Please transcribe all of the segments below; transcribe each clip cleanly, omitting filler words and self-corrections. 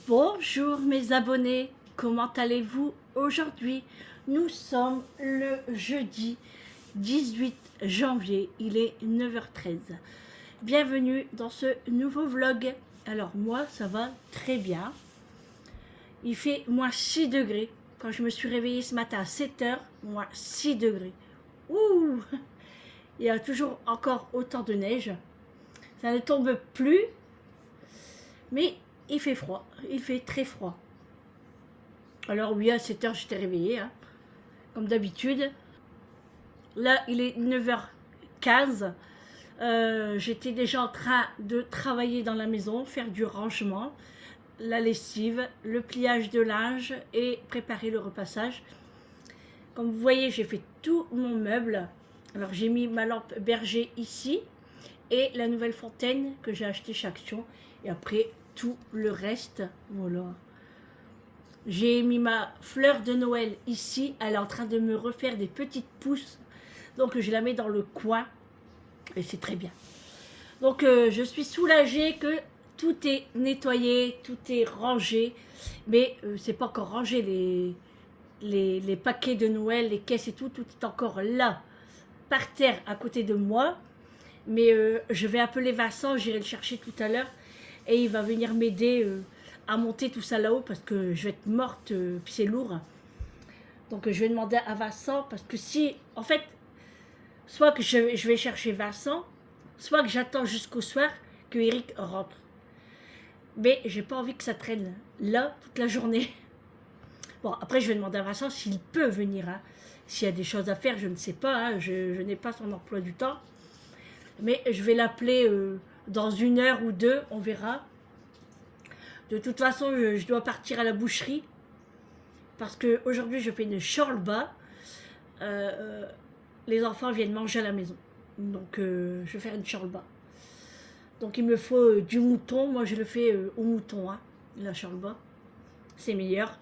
Bonjour mes abonnés, comment allez-vous aujourd'hui? Nous sommes le jeudi 18 janvier, il est 9h13. Bienvenue dans ce nouveau vlog. Alors moi ça va très bien. Il fait moins 6 degrés. Quand je me suis réveillée ce matin à 7h, moins 6 degrés. Ouh! Il y a toujours encore autant de neige. Ça ne tombe plus, mais il fait froid, il fait très froid. Alors oui, à 7h j'étais réveillée, hein, comme d'habitude. Là, il est 9h15. J'étais déjà en train de travailler dans la maison, faire du rangement, la lessive, le pliage de linge et préparer le repassage. Comme vous voyez, j'ai fait tout mon meuble. Alors j'ai mis ma lampe berger ici et la nouvelle fontaine que j'ai achetée chez Action. Et après, tout le reste, voilà. J'ai mis ma fleur de Noël ici. Elle est en train de me refaire des petites pousses. Donc je la mets dans le coin. Et c'est très bien. Donc je suis soulagée que tout est nettoyé, tout est rangé. Mais c'est pas encore rangé les paquets de Noël, les caisses et tout. Tout est encore là, par terre, à côté de moi. Mais je vais appeler Vincent, j'irai le chercher tout à l'heure. Et il va venir m'aider à monter tout ça là-haut parce que je vais être morte, puis c'est lourd. Donc je vais demander à Vincent parce que si, en fait, soit que je vais chercher Vincent, soit que j'attends jusqu'au soir que Eric rentre. Mais j'ai pas envie que ça traîne là toute la journée. Bon, après je vais demander à Vincent s'il peut venir. Hein. S'il y a des choses à faire, je ne sais pas. Hein. Je n'ai pas son emploi du temps. Mais je vais l'appeler dans 1 heure ou 2, on verra. De toute façon, je dois partir à la boucherie parce qu'aujourd'hui, je fais une chorba. Les enfants viennent manger à la maison. Donc, je vais faire une chorba. Donc, il me faut du mouton. Moi, je le fais au mouton, hein, la chorba. C'est meilleur.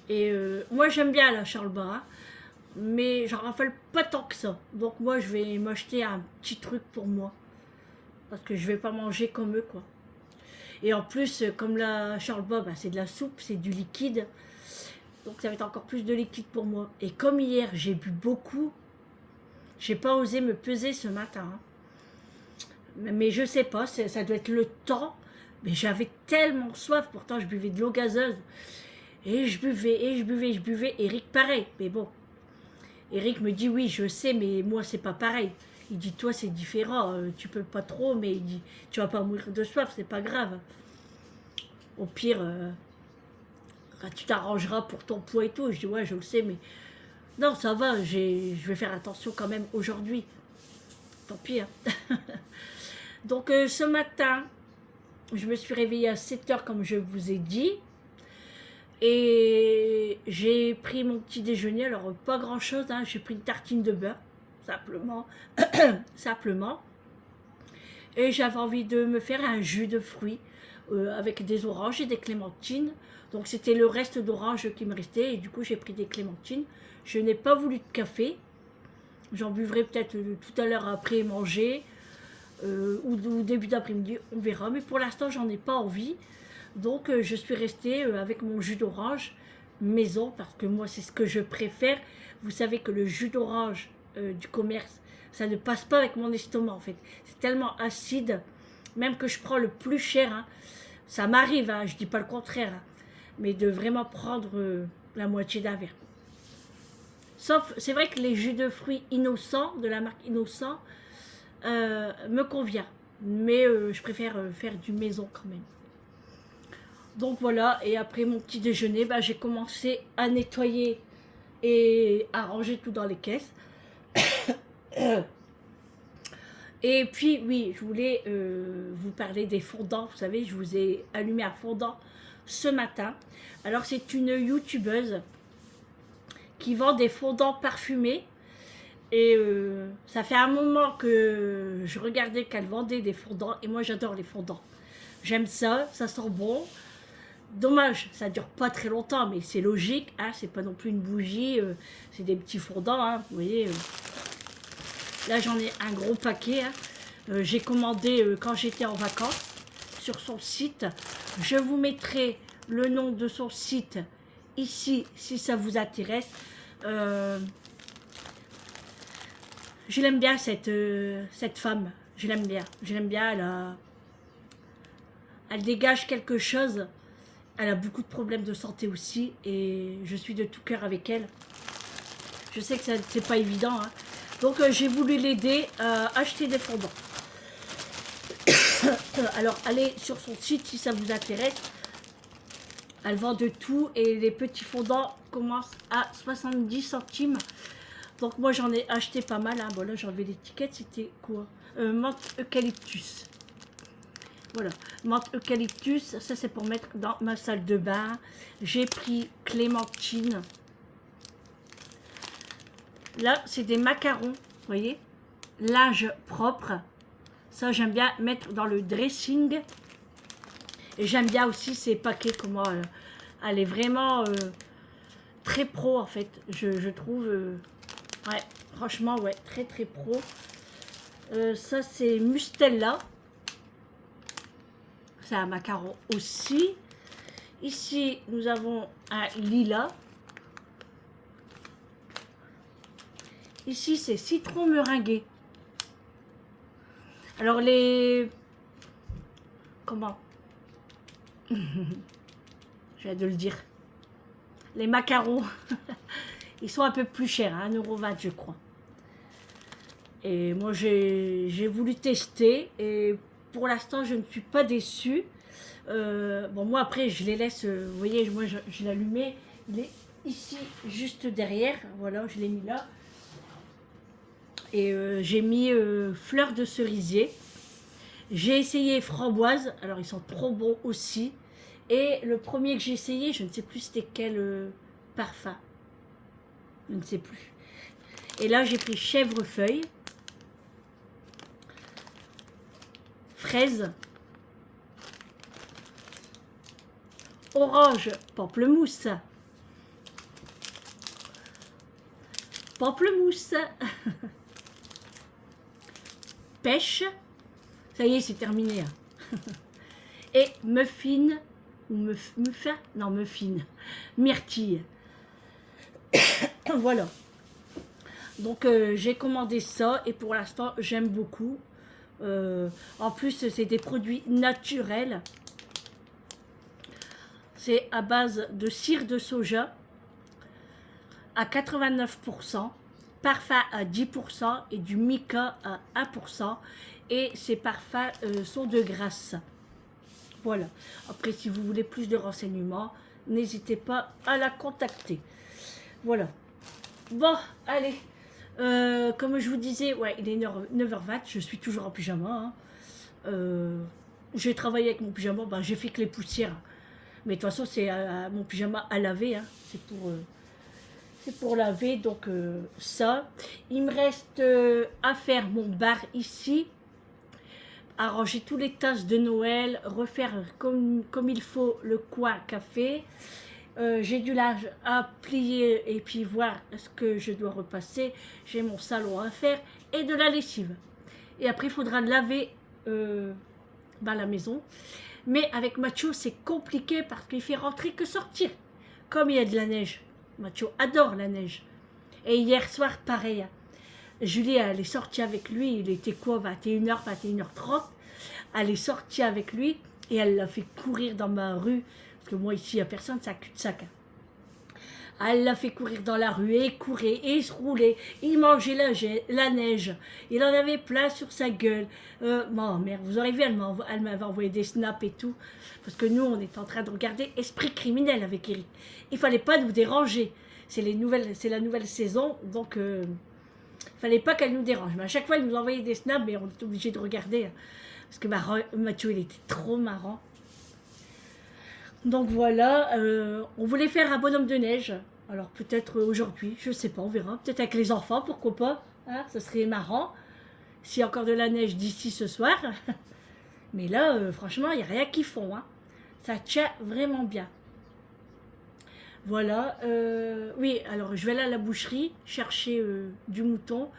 Et moi, j'aime bien la chorba, hein, mais j'en raffole pas tant que ça. Donc, moi, je vais m'acheter un petit truc pour moi. Parce que je vais pas manger comme eux, quoi. Et en plus, comme la chorba, bah, c'est de la soupe, c'est du liquide. Donc ça va être encore plus de liquide pour moi. Et comme hier, j'ai bu beaucoup, j'ai pas osé me peser ce matin. Hein. Mais je sais pas, ça doit être le temps. Mais j'avais tellement soif, pourtant je buvais de l'eau gazeuse. Et je buvais, et je buvais, et je buvais. Eric, pareil. Mais bon, Eric me dit oui, je sais, mais moi c'est pas pareil. Il dit toi c'est différent, tu peux pas trop, mais il dit tu vas pas mourir de soif, c'est pas grave. Au pire, tu t'arrangeras pour ton poids et tout. Je dis ouais, je le sais, mais non, ça va, je vais faire attention quand même aujourd'hui. Tant pis. Hein. Donc ce matin, je me suis réveillée à 7h comme je vous ai dit. Et j'ai pris mon petit déjeuner, alors pas grand chose, hein, j'ai pris une tartine de beurre, simplement, simplement. Et j'avais envie de me faire un jus de fruits avec des oranges et des clémentines. Donc c'était le reste d'orange qui me restait et du coup j'ai pris des clémentines. Je n'ai pas voulu de café, j'en buvrai peut-être tout à l'heure après manger ou début d'après-midi, on verra. Mais pour l'instant j'en ai pas envie. Donc je suis restée avec mon jus d'orange maison parce que moi c'est ce que je préfère. Vous savez que le jus d'orange du commerce, ça ne passe pas avec mon estomac en fait. C'est tellement acide, même que je prends le plus cher. Hein, ça m'arrive, hein, je dis pas le contraire, hein, mais de vraiment prendre la moitié d'un verre. Sauf, c'est vrai que les jus de fruits innocents, de la marque Innocent, me convient. Mais je préfère faire du maison quand même. Donc voilà, et après mon petit déjeuner, bah, j'ai commencé à nettoyer et à ranger tout dans les caisses. Et puis oui, je voulais vous parler des fondants. Vous savez, je vous ai allumé un fondant ce matin. Alors c'est une youtubeuse qui vend des fondants parfumés. Et ça fait un moment que je regardais qu'elle vendait des fondants. Et moi j'adore les fondants. J'aime ça, ça sent bon. Dommage, ça dure pas très longtemps, mais c'est logique, hein, c'est pas non plus une bougie, c'est des petits fondants, hein, vous voyez. Là j'en ai un gros paquet, hein. J'ai commandé quand j'étais en vacances sur son site. Je vous mettrai le nom de son site ici si ça vous intéresse. Je l'aime bien cette femme. Je l'aime bien. Elle dégage quelque chose. Elle a beaucoup de problèmes de santé aussi et je suis de tout cœur avec elle. Je sais que c'est pas évident, hein. Donc j'ai voulu l'aider à acheter des fondants. Alors allez sur son site si ça vous intéresse. Elle vend de tout et les petits fondants commencent à 70 centimes. Donc moi j'en ai acheté pas mal, hein. Bon là j'ai enlevé l'étiquette, c'était quoi? Menthe eucalyptus. Voilà, menthe eucalyptus, ça c'est pour mettre dans ma salle de bain. J'ai pris clémentine. Là c'est des macarons, vous voyez, linge propre. Ça j'aime bien mettre dans le dressing. Et j'aime bien aussi ces paquets, comment elle est vraiment très pro en fait, je trouve. Ouais, franchement, ouais, très très pro. Ça, c'est Mustela. C'est un macaron aussi. Ici, nous avons un lilas. Ici, c'est citron meringué. Alors, les... Comment? Je viens de le dire. Les macarons, ils sont un peu plus chers, hein, 1,20 € je crois. Et moi, j'ai voulu tester et pour l'instant, je ne suis pas déçue. Bon, moi, après, je les laisse, vous voyez, moi, je l'ai allumé. Il est ici, juste derrière. Voilà, je l'ai mis là. Et j'ai mis fleurs de cerisier. J'ai essayé framboise. Alors, ils sont trop bons aussi. Et le premier que j'ai essayé, je ne sais plus c'était quel parfum. Je ne sais plus. Et là, j'ai pris chèvrefeuille. Fraise. Orange, pamplemousse. Pamplemousse. Pêche. Ça y est, c'est terminé. Et muffin. Ou muffin. Non, muffin. Myrtille. Voilà. Donc, j'ai commandé ça. Et pour l'instant, j'aime beaucoup. En plus, c'est des produits naturels. C'est à base de cire de soja à 89%, parfum à 10% et du mica à 1%. Et ces parfums sont de grâce. Voilà. Après, si vous voulez plus de renseignements, n'hésitez pas à la contacter. Voilà. Bon, allez. Comme je vous disais, ouais, il est 9h20, je suis toujours en pyjama. Hein. J'ai travaillé avec mon pyjama, ben, j'ai fait que les poussières. Mais de toute façon, c'est mon pyjama à laver. Hein. C'est pour laver, donc ça. Il me reste à faire mon bar ici. Arranger tous les tasses de Noël, refaire comme il faut le coin café. J'ai du linge à plier et puis voir ce que je dois repasser. J'ai mon salon à faire et de la lessive. Et après, il faudra laver la maison. Mais avec Mathieu, c'est compliqué parce qu'il fait rentrer que sortir. Comme il y a de la neige. Mathieu adore la neige. Et hier soir, pareil. Julie, elle est sortie avec lui. Il était quoi, 21h, 21h30. Elle est sortie avec lui et elle l'a fait courir dans ma rue. Parce que moi, ici, il n'y a personne, c'est un cul-de-sac. Elle l'a fait courir dans la rue et courir et se rouler. Il mangeait la neige. Il en avait plein sur sa gueule. Bon, merde, vous aurez vu, elle m'avait envoyé des snaps et tout. Parce que nous, on est en train de regarder Esprit criminel avec Eric. Il fallait pas nous déranger. C'est la nouvelle saison, donc fallait pas qu'elle nous dérange. Mais à chaque fois, elle nous envoyait des snaps, mais on était obligé de regarder. Parce que Mathieu, il était trop marrant. Donc voilà, on voulait faire un bonhomme de neige. Alors peut-être aujourd'hui, je sais pas, on verra. Peut-être avec les enfants, pourquoi pas. Hein, ça serait marrant. S'il y a encore de la neige d'ici ce soir. Mais là, franchement, il n'y a rien qui fond. Hein. Ça tient vraiment bien. Voilà. Oui, alors je vais aller à la boucherie chercher du mouton.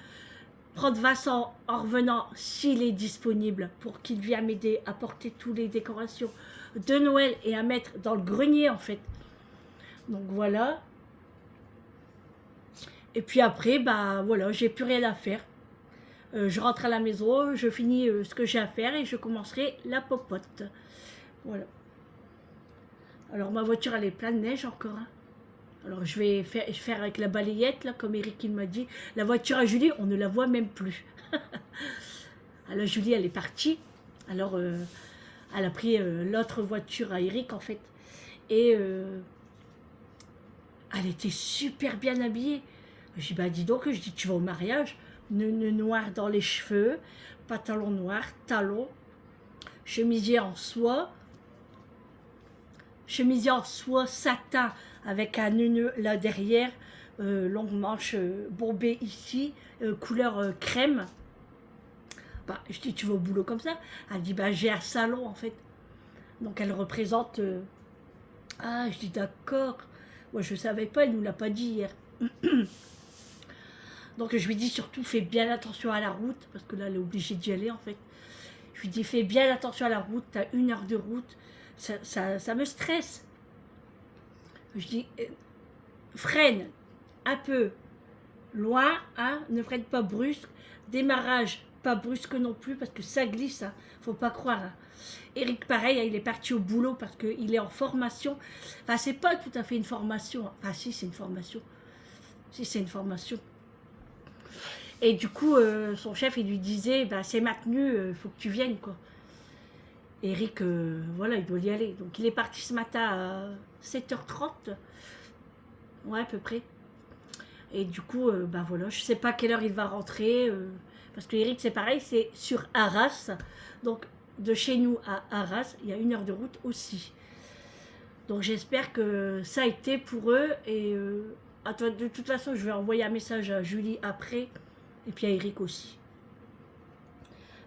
prendre Vincent en revenant s'il est disponible pour qu'il vienne m'aider à porter toutes les décorations de Noël et à mettre dans le grenier en fait. Donc voilà. Et puis après, bah voilà, j'ai plus rien à faire. Je rentre à la maison, je finis ce que j'ai à faire et je commencerai la popote. Voilà. Alors ma voiture elle est pleine de neige encore. Hein. Alors je vais faire avec la balayette, là, comme Eric il m'a dit. La voiture à Julie, on ne la voit même plus. Alors Julie elle est partie. Alors elle a pris l'autre voiture à Eric en fait. Et elle était super bien habillée. Je dis bah dis donc, je dis tu vas au mariage, nœud noir dans les cheveux, pantalon noir, talons, chemisier en soie satin avec un nœud là derrière, longue manche bombée ici, couleur crème. Bah, je dis tu vas au boulot comme ça? Elle dit bah j'ai un salon en fait. Donc elle représente... Ah, je dis d'accord. Moi je savais pas, elle nous l'a pas dit hier. Donc je lui dis surtout fais bien attention à la route, parce que là elle est obligée d'y aller en fait. Je lui dis fais bien attention à la route, t'as 1 heure de route, ça me stresse. Je dis freine un peu loin, hein, ne freine pas brusque, démarrage pas brusque non plus parce que ça glisse, hein, faut pas croire. Hein. Eric pareil, il est parti au boulot parce qu'il est en formation. Enfin c'est pas tout à fait une formation, enfin si c'est une formation, si c'est une formation. Et du coup, son chef, il lui disait, bah, c'est maintenu, il faut que tu viennes, quoi. Eric, voilà, il doit y aller. Donc, il est parti ce matin à 7h30. Ouais, à peu près. Et du coup, bah voilà, je sais pas à quelle heure il va rentrer. Parce que Eric, c'est pareil, c'est sur Arras. Donc, de chez nous à Arras, il y a 1 heure de route aussi. Donc, j'espère que ça a été pour eux. Et de toute façon, je vais envoyer un message à Julie après. Et puis à Eric aussi.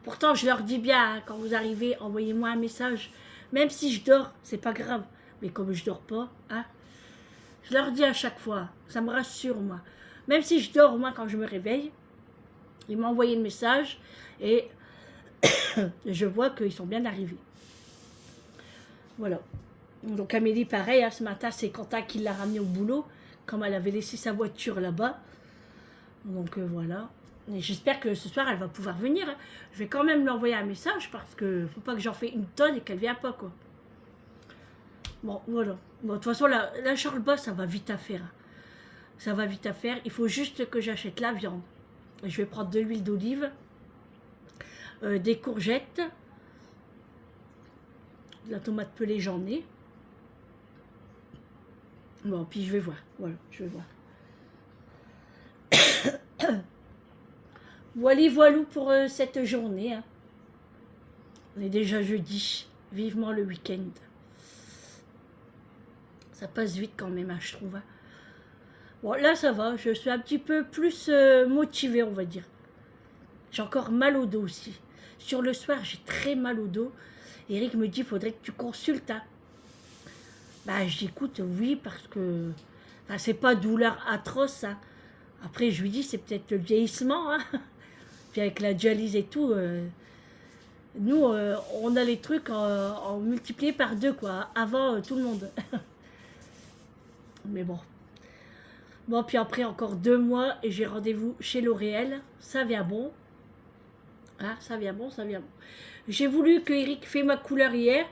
Pourtant, je leur dis bien, hein, quand vous arrivez, envoyez-moi un message. Même si je dors, c'est pas grave. Mais comme je dors pas, hein, je leur dis à chaque fois. Ça me rassure, moi. Même si je dors, moi, quand je me réveille, ils m'ont envoyé le message et je vois qu'ils sont bien arrivés. Voilà. Donc Amélie, pareil, hein, ce matin, c'est Quentin qui l'a ramenée au boulot, comme elle avait laissé sa voiture là-bas. Donc voilà. Et j'espère que ce soir, elle va pouvoir venir. Hein. Je vais quand même lui envoyer un message parce que faut pas que j'en fais une tonne et qu'elle ne vienne pas, quoi. Bon, voilà. Bon, de toute façon, la Charles Boss, ça va vite à faire. Hein. Ça va vite à faire. Il faut juste que j'achète la viande. Et je vais prendre de l'huile d'olive, des courgettes, de la tomate pelée, j'en ai. Bon, puis je vais voir. Voilà, je vais voir. Voilou pour cette journée. Hein. On est déjà jeudi. Vivement le week-end. Ça passe vite quand même, hein, je trouve. Hein. Bon, là, ça va. Je suis un petit peu plus motivée, on va dire. J'ai encore mal au dos aussi. Sur le soir, j'ai très mal au dos. Eric me dit, il faudrait que tu consultes. Hein. Bah, je dis, écoute, oui, parce que... Enfin, c'est pas douleur atroce, hein. Après, je lui dis, c'est peut-être le vieillissement, hein. Puis avec la dialyse et tout, nous, on a les trucs en multiplié par 2, quoi. Avant, tout le monde. Mais bon. Bon, puis après, encore 2 mois, et j'ai rendez-vous chez L'Oréal. Ça vient bon. Ah, ça vient bon, ça vient bon. J'ai voulu que Eric fait ma couleur hier,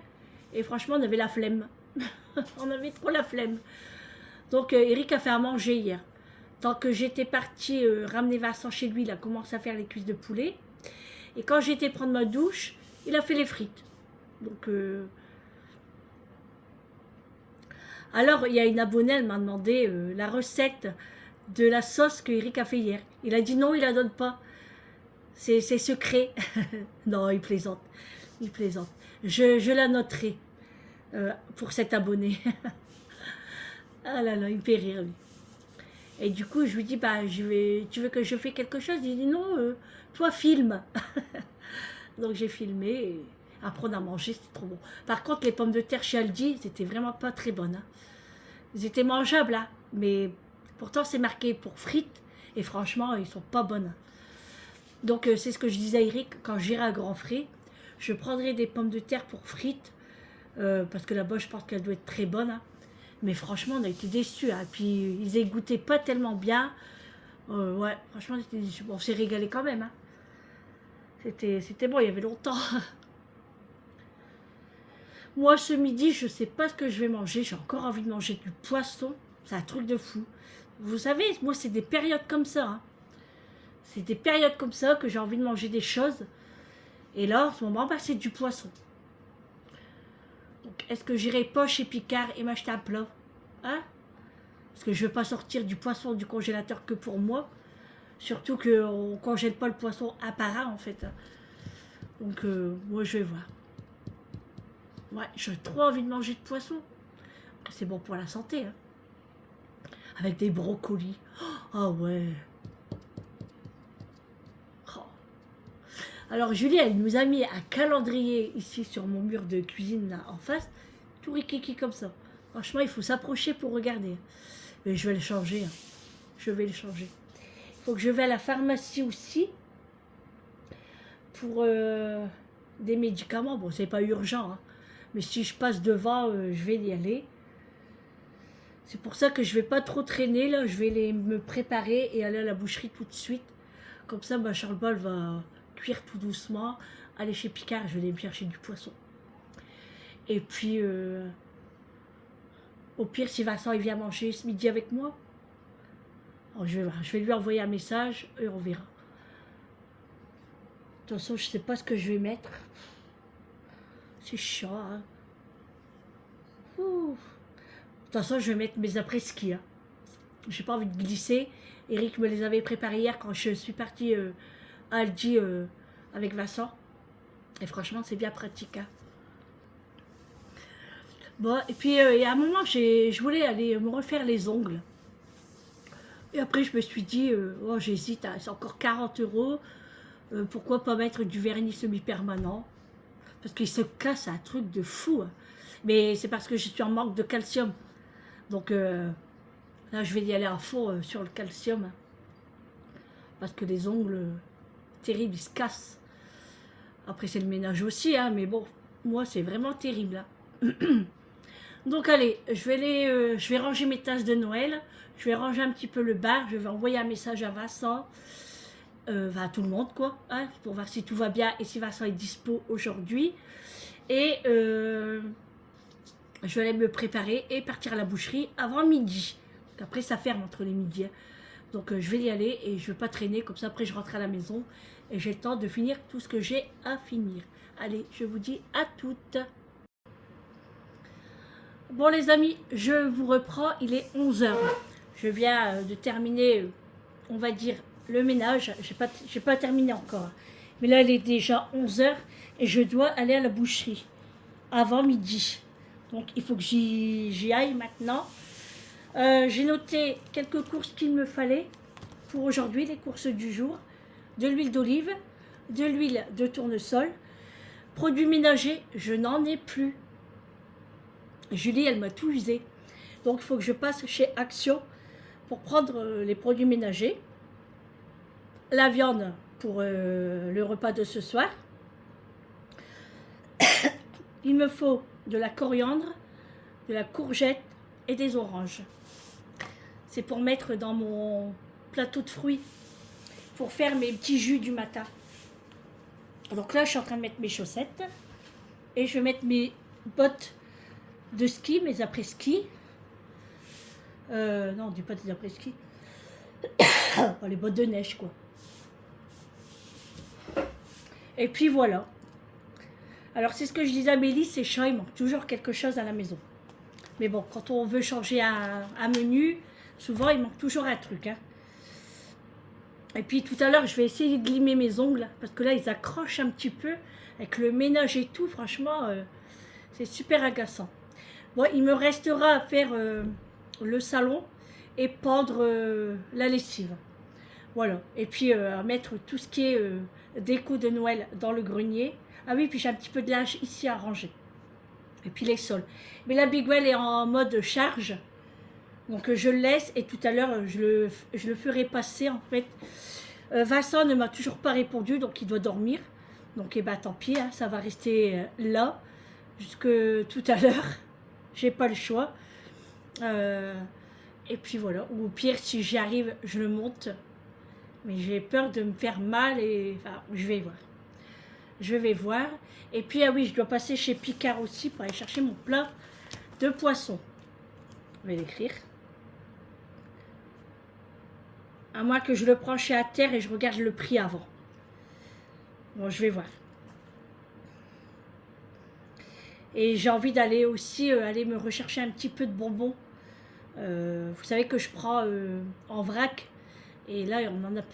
et franchement, on avait la flemme. On avait trop la flemme. Donc, Eric a fait à manger hier. Tant que j'étais partie ramener Vincent chez lui, il a commencé à faire les cuisses de poulet. Et quand j'étais prendre ma douche, il a fait les frites. Donc, alors, il y a une abonnée, elle m'a demandé la recette de la sauce que Eric a fait hier. Il a dit non, il la donne pas. C'est secret. Non, il plaisante. Il plaisante. Je la noterai pour cet abonné. Ah là là, il me fait rire, lui. Et du coup, je lui dis, bah, tu veux que je fasse quelque chose? Il dit, non, toi, filme. Donc, j'ai filmé. Et après, on a mangé, c'était trop bon. Par contre, les pommes de terre chez Aldi, c'était vraiment pas très bonnes. Hein. Ils étaient mangeables, hein, mais pourtant, c'est marqué pour frites. Et franchement, ils sont pas bonnes. Donc c'est ce que je disais à Eric, quand j'irai à Grand Frais, je prendrai des pommes de terre pour frites, parce que là-bas je pense qu'elle doit être très bonne. Hein. Mais franchement on a été déçus. Hein. Puis ils égouttaient pas tellement bien. Ouais, franchement on était déçus. Bon, on s'est régalé quand même. Hein. C'était bon, il y avait longtemps. Moi ce midi je sais pas ce que je vais manger. J'ai encore envie de manger du poisson. C'est un truc de fou. Vous savez, moi c'est des périodes comme ça. Hein. C'est des périodes comme ça que j'ai envie de manger des choses. Et là, en ce moment, bah, c'est du poisson. Donc, est-ce que j'irai pas chez Picard et m'acheter un plat? Hein? Parce que je ne veux pas sortir du poisson du congélateur que pour moi. Surtout qu'on ne congèle pas le poisson à part en fait. Donc, moi, je vais voir. Ouais, j'ai trop envie de manger de poisson. C'est bon pour la santé. Hein. Avec des brocolis. Ah ouais. Alors Julie, elle nous a mis un calendrier ici sur mon mur de cuisine là en face, tout rikiki comme ça. Franchement, il faut s'approcher pour regarder. Mais je vais le changer. Hein. Je vais le changer. Il faut que je vais à la pharmacie aussi pour des médicaments. Bon, c'est pas urgent, hein. Mais si je passe devant, je vais y aller. C'est pour ça que je vais pas trop traîner là. Je vais me préparer et aller à la boucherie tout de suite. Comme ça, bah, Charles Ball va cuire tout doucement, aller chez Picard, je vais aller me chercher du poisson. Et puis, au pire, si Vincent il vient manger ce midi avec moi, je vais lui envoyer un message et on verra. De toute façon, je ne sais pas ce que je vais mettre. C'est chiant, hein. Ouh. De toute façon, je vais mettre mes après-ski. Hein. J'ai pas envie de glisser. Eric me les avait préparés hier quand je suis partie à Aldi avec Vincent. Et franchement, c'est bien pratique. Hein. Bon, et puis, il y a un moment, je voulais aller me refaire les ongles. Et après, je me suis dit, oh, j'hésite, hein, c'est encore 40 €. Pourquoi pas mettre du vernis semi-permanent? Parce qu'il se casse un truc de fou. Hein. Mais c'est parce que je suis en manque de calcium. Donc, là, je vais y aller à fond sur le calcium. Hein. Parce que les ongles, terribles, ils se cassent. Après, c'est le ménage aussi, hein, mais bon, moi, c'est vraiment terrible. Hein. Donc, allez, je vais ranger mes tasses de Noël. Je vais ranger un petit peu le bar. Je vais envoyer un message à Vincent. À tout le monde, quoi. Hein, pour voir si tout va bien et si Vincent est dispo aujourd'hui. Et je vais aller me préparer et partir à la boucherie avant midi. Après, ça ferme entre les midis. Hein. Donc, je vais y aller et je ne vais pas traîner. Comme ça, après, je rentre à la maison et j'ai le temps de finir tout ce que j'ai à finir. Allez, je vous dis à toutes. Bon, les amis, je vous reprends. Il est 11 h. Je viens de terminer, on va dire, le ménage. J'ai pas terminé encore. Mais là, il est déjà 11 h et je dois aller à la boucherie avant midi. Donc, il faut que j'y aille maintenant. J'ai noté quelques courses qu'il me fallait pour aujourd'hui, les courses du jour. De l'huile d'olive, de l'huile de tournesol. Produits ménagers, je n'en ai plus. Julie, elle m'a tout usé. Donc, il faut que je passe chez Action pour prendre les produits ménagers. La viande pour le repas de ce soir. Il me faut de la coriandre, de la courgette et des oranges. C'est pour mettre dans mon plateau de fruits, pour faire mes petits jus du matin. Donc là, je suis en train de mettre mes chaussettes et je vais mettre mes bottes de ski, mes après-ski. Non, on dit pas des après-ski. Les bottes de neige, quoi. Et puis voilà. Alors, c'est ce que je disais à Mélie, c'est chiant, il manque toujours quelque chose à la maison. Mais bon, quand on veut changer un menu, souvent, il manque toujours un truc. Hein. Et puis, tout à l'heure, je vais essayer de limer mes ongles, parce que là, ils accrochent un petit peu. Avec le ménage et tout, franchement, c'est super agaçant. Bon, il me restera à faire le salon et pendre la lessive. Voilà. Et puis, à mettre tout ce qui est déco de Noël dans le grenier. Ah oui, puis j'ai un petit peu de linge ici à ranger. Et puis les sols. Mais la Big Well est en mode charge. Donc je le laisse et tout à l'heure je le ferai passer en fait Vincent ne m'a toujours pas répondu, donc il doit dormir. Donc eh ben, tant pis, hein, ça va rester là jusque tout à l'heure. J'ai pas le choix. Et puis voilà. Ou au pire, si j'y arrive, je le monte. Mais j'ai peur de me faire mal et enfin, je vais voir. Je vais voir. Et puis ah oui, je dois passer chez Picard aussi pour aller chercher mon plat de poisson. Je vais l'écrire. À moins que je le prends chez à terre et je regarde le prix avant. Bon, je vais voir. Et j'ai envie d'aller aussi aller me rechercher un petit peu de bonbons. Vous savez que je prends en vrac. Et là,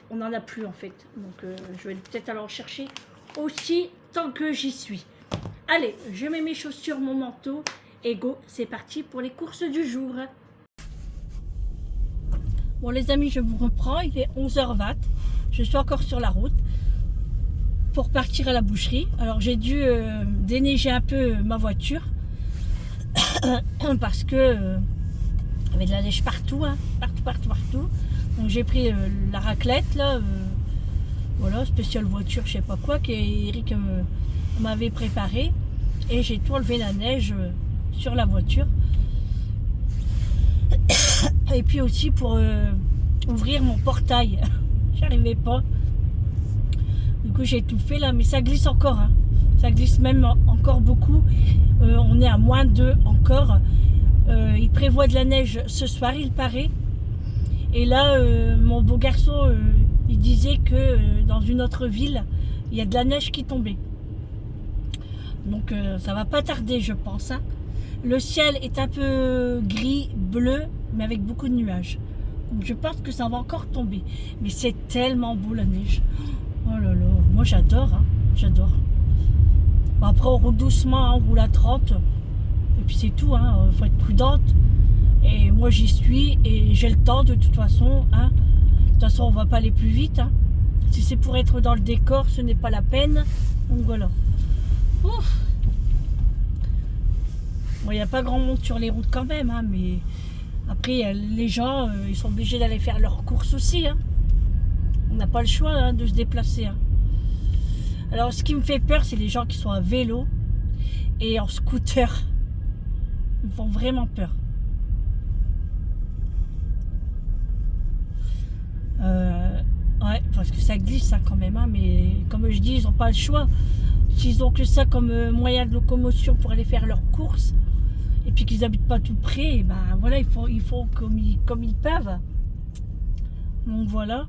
on en a plus en fait. Donc je vais peut-être aller en chercher aussi tant que j'y suis. Allez, je mets mes chaussures, mon manteau. Et go, c'est parti pour les courses du jour. Bon les amis, je vous reprends. Il est 11h20. Je suis encore sur la route pour partir à la boucherie. Alors j'ai dû déneiger un peu ma voiture parce que il y avait de la neige partout, hein, partout. Donc j'ai pris la raclette là, voilà, spéciale voiture, je sais pas quoi, qu'Eric m'avait préparé, et j'ai tout enlevé la neige sur la voiture. Et puis aussi pour ouvrir mon portail, j'arrivais pas. Du coup j'ai tout fait là, mais ça glisse encore, hein. Ça glisse même encore beaucoup. On est à -2 encore. Il prévoit de la neige ce soir, il paraît. Et là, mon beau garçon, il disait que dans une autre ville, il y a de la neige qui tombait. Donc ça va pas tarder, je pense, hein. Le ciel est un peu gris, bleu, mais avec beaucoup de nuages. Donc je pense que ça va encore tomber. Mais c'est tellement beau la neige. Oh là là, moi j'adore, hein, j'adore. Bon, après on roule doucement, hein, on roule à 30. Et puis c'est tout, hein, faut être prudente. Et moi j'y suis et j'ai le temps de toute façon, hein. De toute façon on va pas aller plus vite, hein. Si c'est pour être dans le décor, ce n'est pas la peine. Donc voilà. Ouf. Bon, il n'y a pas grand monde sur les routes quand même, hein, mais après les gens ils sont obligés d'aller faire leurs courses aussi, hein. On n'a pas le choix, hein, de se déplacer, hein. Alors ce qui me fait peur, c'est les gens qui sont à vélo et en scooter. Ils me font vraiment peur. Ouais, parce que ça glisse, hein, quand même, hein, mais comme je dis, ils n'ont pas le choix. S'ils ont que ça comme moyen de locomotion pour aller faire leurs courses, et puis qu'ils habitent pas tout près, et ben voilà, ils font comme ils peuvent. Donc voilà.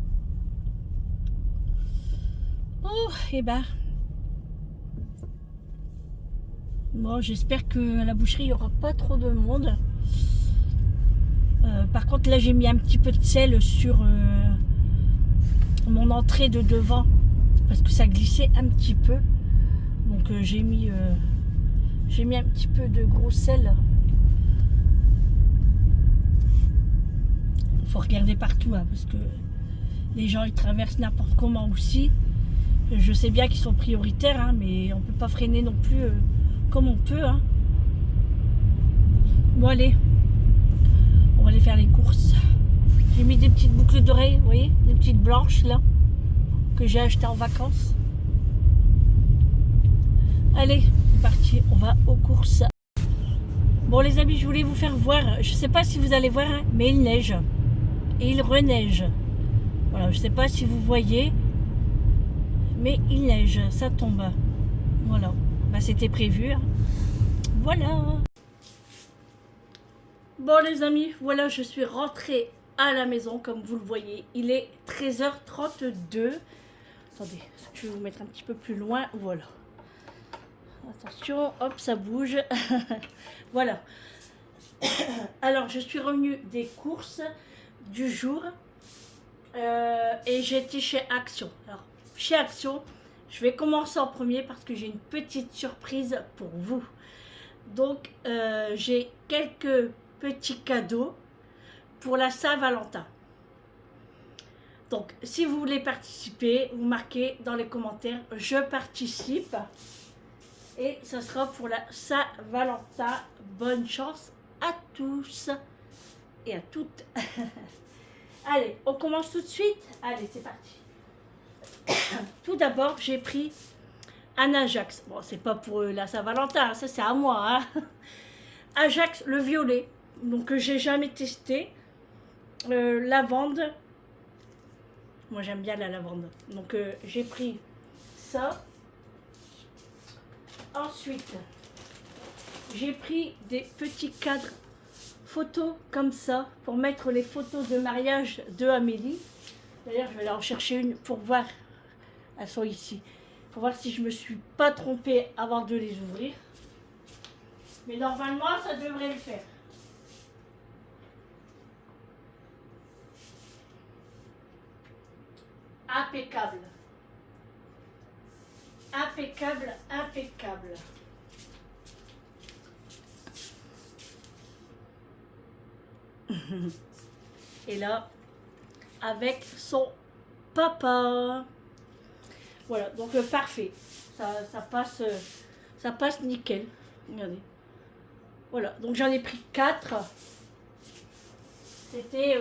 Oh, et ben. Bon, j'espère qu'à la boucherie, il n'y aura pas trop de monde. Par contre, là, j'ai mis un petit peu de sel sur mon entrée de devant parce que ça glissait un petit peu. Donc, j'ai mis un petit peu de gros sel. Il faut regarder partout, hein, parce que les gens, ils traversent n'importe comment aussi. Je sais bien qu'ils sont prioritaires, hein, mais on ne peut pas freiner non plus comme on peut, hein. Bon, allez. On va aller faire les courses. J'ai mis des petites boucles d'oreilles, vous voyez, des petites blanches là, que j'ai achetées en vacances. Allez, c'est parti, on va aux courses. Bon les amis, je voulais vous faire voir, je sais pas si vous allez voir, hein, mais il neige. Et il reneige. Voilà, je sais pas si vous voyez, mais il neige, ça tombe. Voilà, bah, c'était prévu, hein. Voilà. Bon les amis, voilà, je suis rentrée à la maison, comme vous le voyez. Il est 13h32. Attendez, je vais vous mettre un petit peu plus loin. Voilà. Attention, hop, ça bouge. Voilà. Alors, je suis revenue des courses du jour. Et j'étais chez Action. Alors, chez Action, je vais commencer en premier parce que j'ai une petite surprise pour vous. Donc, j'ai quelques petits cadeaux pour la Saint-Valentin. Donc, si vous voulez participer, vous marquez dans les commentaires « Je participe » et ça sera pour la Saint-Valentin. Bonne chance à tous et à toutes. Allez, on commence tout de suite. Allez, c'est parti. Tout d'abord, j'ai pris un Ajax. Bon, c'est pas pour la Saint-Valentin, ça c'est à moi. Hein. Ajax, le violet, donc que j'ai jamais testé. Lavande. Moi j'aime bien la lavande. Donc j'ai pris ça. Ensuite, j'ai pris des petits cadres photos comme ça pour mettre les photos de mariage de Amélie. D'ailleurs, je vais aller en chercher une pour voir. Elles sont ici. Pour voir si je me suis pas trompée avant de les ouvrir. Mais normalement, ça devrait le faire. Impeccable. Impeccable, impeccable. Et là, avec son papa. Voilà, donc parfait. Ça passe nickel. Regardez. Voilà, donc j'en ai pris 4. C'était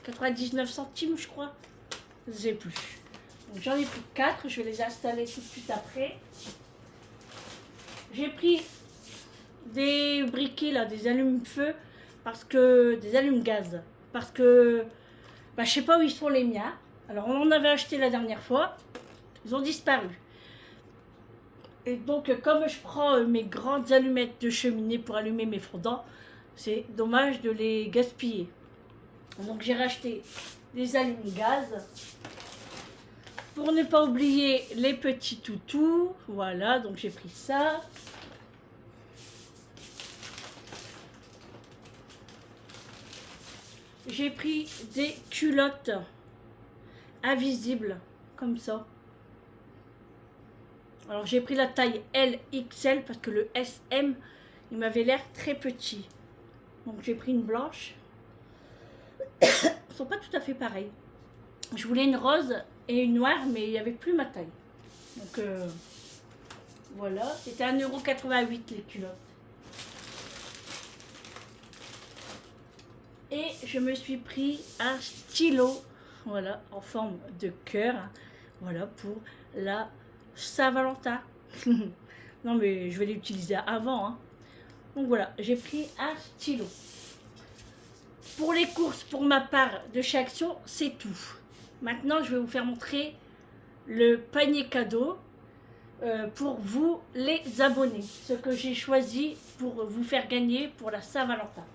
99 centimes, je crois. Je ne sais plus. Donc j'en ai pris 4. Je vais les installer tout de suite après. J'ai pris des briquets, là, des allumes-feu, des allumes-gaz. Parce que je ne sais pas où ils sont les miens. Alors on en avait acheté la dernière fois. Ils ont disparu. Et donc, comme je prends mes grandes allumettes de cheminée pour allumer mes fondants, c'est dommage de les gaspiller. Donc, j'ai racheté des allumes-gaz. Pour ne pas oublier les petits toutous. Voilà, donc j'ai pris ça. J'ai pris des culottes invisibles, comme ça. Alors j'ai pris la taille LXL parce que le SM, il m'avait l'air très petit. Donc j'ai pris une blanche. Elles ne sont pas tout à fait pareilles. Je voulais une rose et une noire, mais il n'y avait plus ma taille. Donc voilà, c'était 1,88 € les culottes. Et je me suis pris un stylo, voilà, en forme de cœur. Voilà, pour la Saint-Valentin. Non mais je vais l'utiliser avant. Hein. Donc voilà, j'ai pris un stylo. Pour les courses, pour ma part de chez Action, c'est tout. Maintenant, je vais vous faire montrer le panier cadeau pour vous les abonnés. Ce que j'ai choisi pour vous faire gagner pour la Saint-Valentin.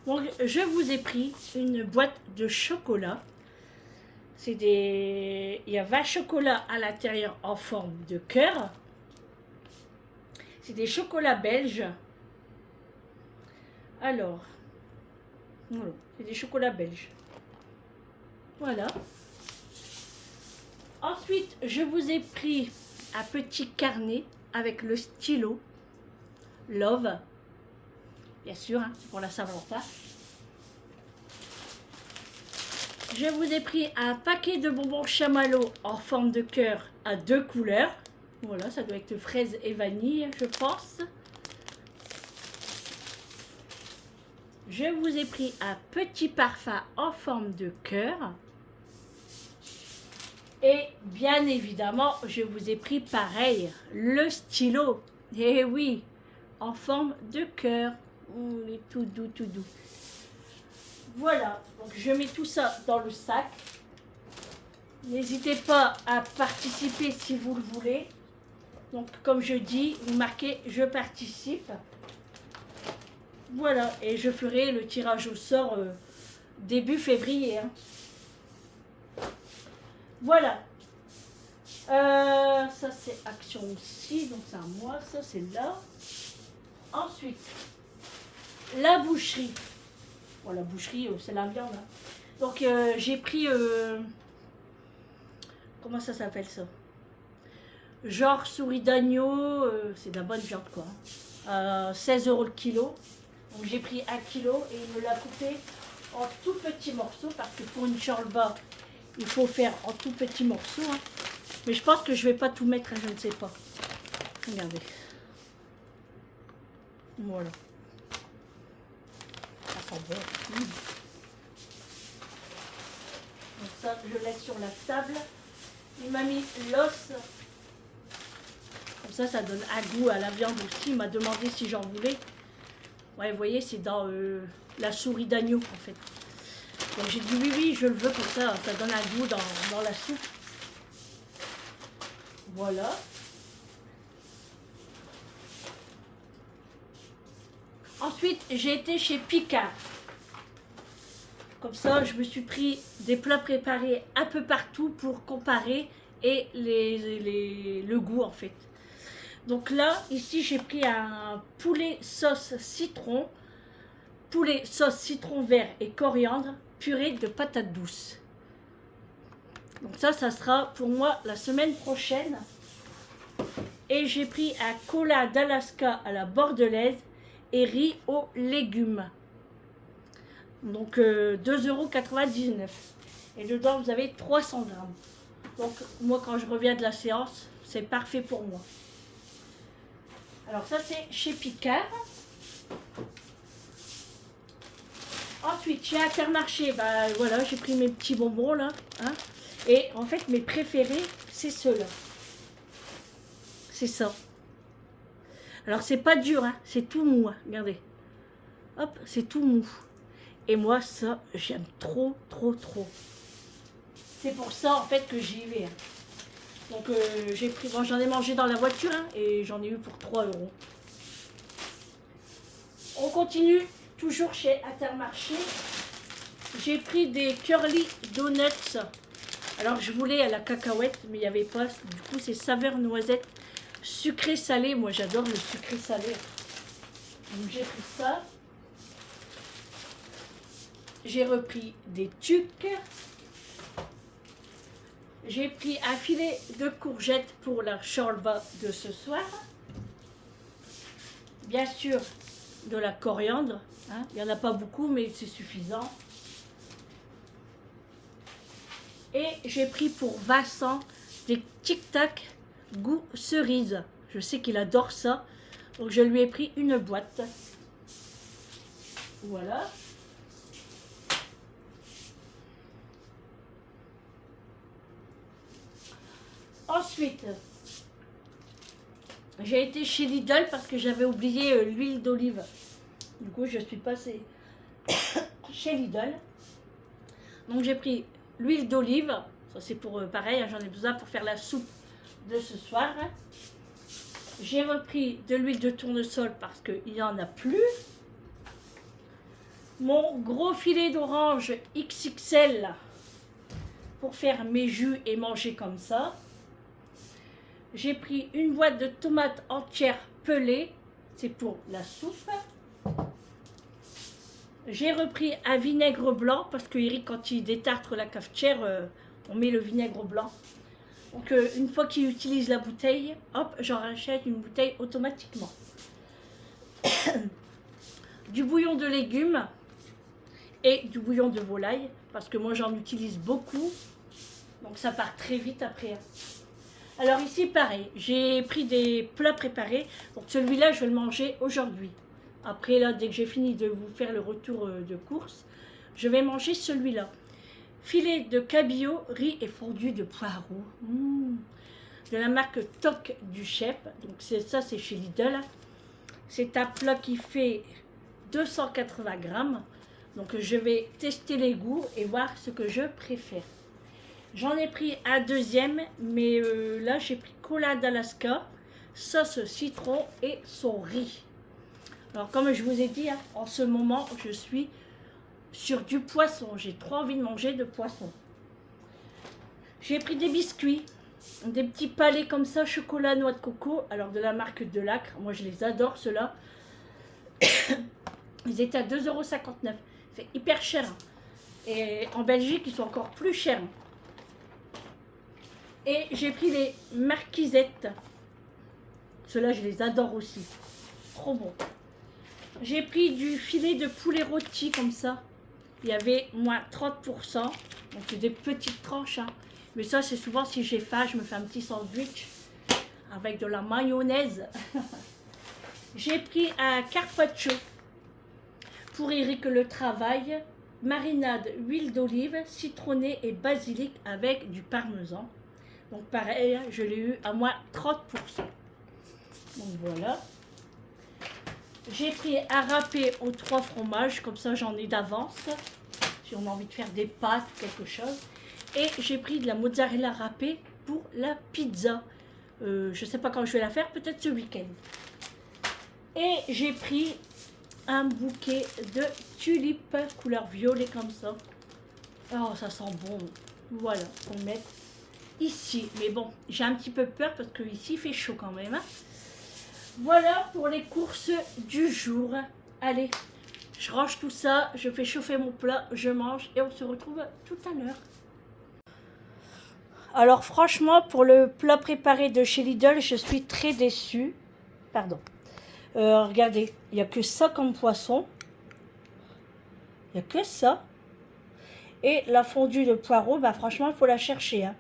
Donc je vous ai pris une boîte de chocolat. Il y a 20 chocolats à l'intérieur en forme de cœur. C'est des chocolats belges. Alors, voilà, c'est des chocolats belges. Voilà. Ensuite, je vous ai pris un petit carnet avec le stylo Love. Bien sûr, hein, c'est pour la Saint-Valentin. Je vous ai pris un paquet de bonbons chamallow en forme de cœur à 2 couleurs. Voilà, ça doit être fraise et vanille, je pense. Je vous ai pris un petit parfum en forme de cœur. Et bien évidemment, je vous ai pris pareil, le stylo. Eh oui, en forme de cœur. Il est tout doux, tout doux. Voilà, donc je mets tout ça dans le sac. N'hésitez pas à participer si vous le voulez. Donc comme je dis, vous marquez « Je participe ». Voilà, et je ferai le tirage au sort début février. Hein. Voilà. Ça c'est Action aussi, donc c'est à moi, ça c'est là. Ensuite, la boucherie. Bon, la boucherie, c'est la viande. Hein. Donc j'ai pris, comment ça s'appelle ça? Genre souris d'agneau, c'est de la bonne viande quoi. 16 € le kilo. Donc j'ai pris 1 kilo et il me l'a coupé en tout petits morceaux parce que pour une chorba, il faut faire en tout petits morceaux. Hein. Mais je pense que je ne vais pas tout mettre, hein, je ne sais pas. Regardez. Voilà. Ça sent bon. Donc ça, je laisse sur la table. Il m'a mis l'os. Comme ça donne un goût à la viande aussi. Il m'a demandé si j'en voulais. Ouais, vous voyez, c'est dans la souris d'agneau en fait. Donc j'ai dit oui, oui, je le veux comme ça donne un goût dans la soupe. Voilà. Ensuite, j'ai été chez Picard. Comme ça, je me suis pris des plats préparés un peu partout pour comparer et le goût en fait. Donc là, ici, j'ai pris un poulet sauce citron vert et coriandre, purée de patates douces. Donc ça sera pour moi la semaine prochaine. Et j'ai pris un cola d'Alaska à la bordelaise et riz aux légumes. Donc 2,99 €. Et dedans, vous avez 300 grammes. Donc moi, quand je reviens de la séance, c'est parfait pour moi. Alors ça, c'est chez Picard. Ensuite, chez Intermarché, voilà, j'ai pris mes petits bonbons là. Hein, et en fait, mes préférés, c'est ceux-là. C'est ça. Alors, c'est pas dur, hein, c'est tout mou. Hein, regardez. Hop, c'est tout mou. Et moi, ça, j'aime trop, trop, trop. C'est pour ça, en fait, que j'y vais. Hein. Donc, j'ai pris, bon, j'en ai mangé dans la voiture, hein, et j'en ai eu pour 3 €. On continue, toujours chez Intermarché. J'ai pris des curly donuts. Alors, je voulais à la cacahuète, mais il n'y avait pas. Du coup, c'est saveur noisette, sucré salé. Moi, j'adore le sucré salé. Donc, j'ai pris ça. J'ai repris des tucs. J'ai pris un filet de courgettes pour la shorba de ce soir. Bien sûr, de la coriandre. Hein. Il n'y en a pas beaucoup, mais c'est suffisant. Et j'ai pris pour Vincent des Tic Tac goût cerise. Je sais qu'il adore ça. Donc je lui ai pris une boîte. Voilà. Ensuite, j'ai été chez Lidl parce que j'avais oublié l'huile d'olive. Du coup, je suis passée chez Lidl. Donc j'ai pris l'huile d'olive. Ça c'est pour pareil, j'en ai besoin pour faire la soupe de ce soir. J'ai repris de l'huile de tournesol parce qu'il n'y en a plus. Mon gros filet d'orange XXL pour faire mes jus et manger comme ça. J'ai pris une boîte de tomates entières pelées, c'est pour la soupe. J'ai repris un vinaigre blanc parce que Eric, quand il détartre la cafetière, on met le vinaigre blanc. Donc une fois qu'il utilise la bouteille, hop, j'en rachète une bouteille automatiquement. Du bouillon de légumes et du bouillon de volaille parce que moi j'en utilise beaucoup. Donc ça part très vite après. Alors ici, pareil, j'ai pris des plats préparés. Donc celui-là, je vais le manger aujourd'hui. Après, là, dès que j'ai fini de vous faire le retour de course, je vais manger celui-là. Filet de cabillaud, riz et fondu de poireaux. De la marque Toc du chef. Donc ça, c'est chez Lidl. C'est un plat qui fait 280 grammes. Donc je vais tester les goûts et voir ce que je préfère. J'en ai pris un deuxième, mais là j'ai pris cola d'Alaska, sauce citron et son riz. Alors comme je vous ai dit, hein, en ce moment je suis sur du poisson. J'ai trop envie de manger de poisson. J'ai pris des biscuits, des petits palets comme ça, chocolat noix de coco, alors de la marque Delacre. Moi je les adore ceux-là. Ils étaient à 2,59 €. C'est hyper cher. Hein. Et en Belgique ils sont encore plus chers. Et j'ai pris les marquisettes. Ceux-là, je les adore aussi. Trop bon. J'ai pris du filet de poulet rôti comme ça. Il y avait moins 30%. Donc c'est des petites tranches. Hein. Mais ça, c'est souvent si j'ai faim, je me fais un petit sandwich avec de la mayonnaise. J'ai pris un carpaccio pour Eric le travail. marinade, huile d'olive, citronnée et basilic avec du parmesan. Donc pareil, je l'ai eu à moins 30%. Donc voilà. J'ai pris un râpé aux 3 fromages, comme ça j'en ai d'avance. Si on a envie de faire des pâtes, quelque chose. Et j'ai pris de la mozzarella râpée pour la pizza. Je ne sais pas quand je vais la faire, peut-être ce week-end. Et j'ai pris un bouquet de tulipes couleur violet comme ça. Oh, ça sent bon. Voilà, on met ici. Mais bon, j'ai un petit peu peur parce que ici il fait chaud quand même. Hein. Voilà pour les courses du jour. Allez, je range tout ça, je fais chauffer mon plat, je mange et on se retrouve tout à l'heure. Alors franchement, pour le plat préparé de chez Lidl, je suis très déçue. Pardon. Regardez, il n'y a que ça comme poisson. Il n'y a que ça. Et la fondue de poireaux, bah franchement, il faut la chercher. Hein.